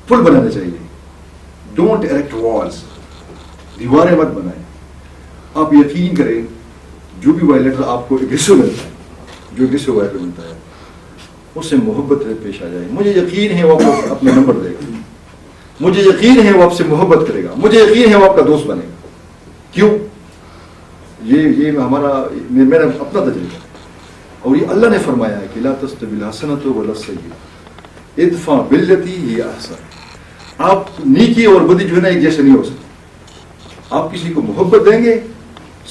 پل بنانا چاہیے. ڈونٹ ایریکٹ والس، دیواریں مت بنائیں. آپ یقین کریں جو بھی وائلیٹر آپ کو اگریسو ملتا ہے، جو اگریسو وائلیٹر ملتا ہے اس سے محبت سے پیش آ جائے. مجھے یقین ہے وہ آپ کو اپنا نمبر دے گا، مجھے یقین ہے وہ آپ سے محبت کرے گا، مجھے یقین ہے وہ آپ کا دوست بنے گا. کیوں؟ یہ ہمارا میرا اپنا تجربہ ہے. اور یہ اللہ نے فرمایا ہے کہ لا تستوی الحسنۃ ولا السیئۃ ادفع بالتی ہی احسن. آپ نیکی اور بدی جو ہے نا ایک جیسے نہیں ہو سکتے. آپ کسی کو محبت دیں گے،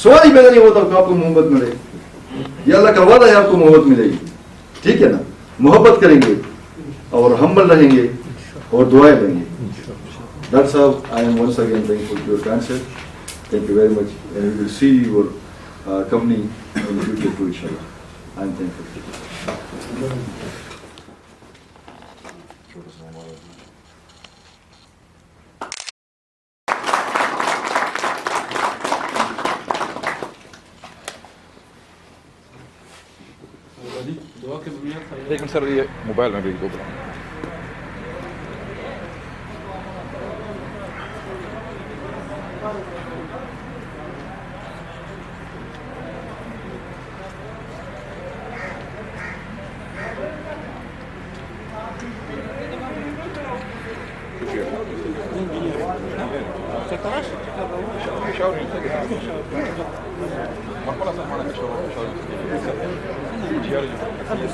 سوال ہی پیدا نہیں ہوتا کہ آپ کو محبت ملے. یہ اللہ کا وعدہ ہے آپ کو محبت ملے گی، ٹھیک ہے نا. محبت کریں گے اور ہمبل رہیں گے اور دعائیں دیں گے. ڈاکٹر صاحب I am once again thankful for your concert. Thank you very much, and we will see your company in the future too, inshallah. I am thankful. لیکن سر یہ موبائل میں بھی دو Allah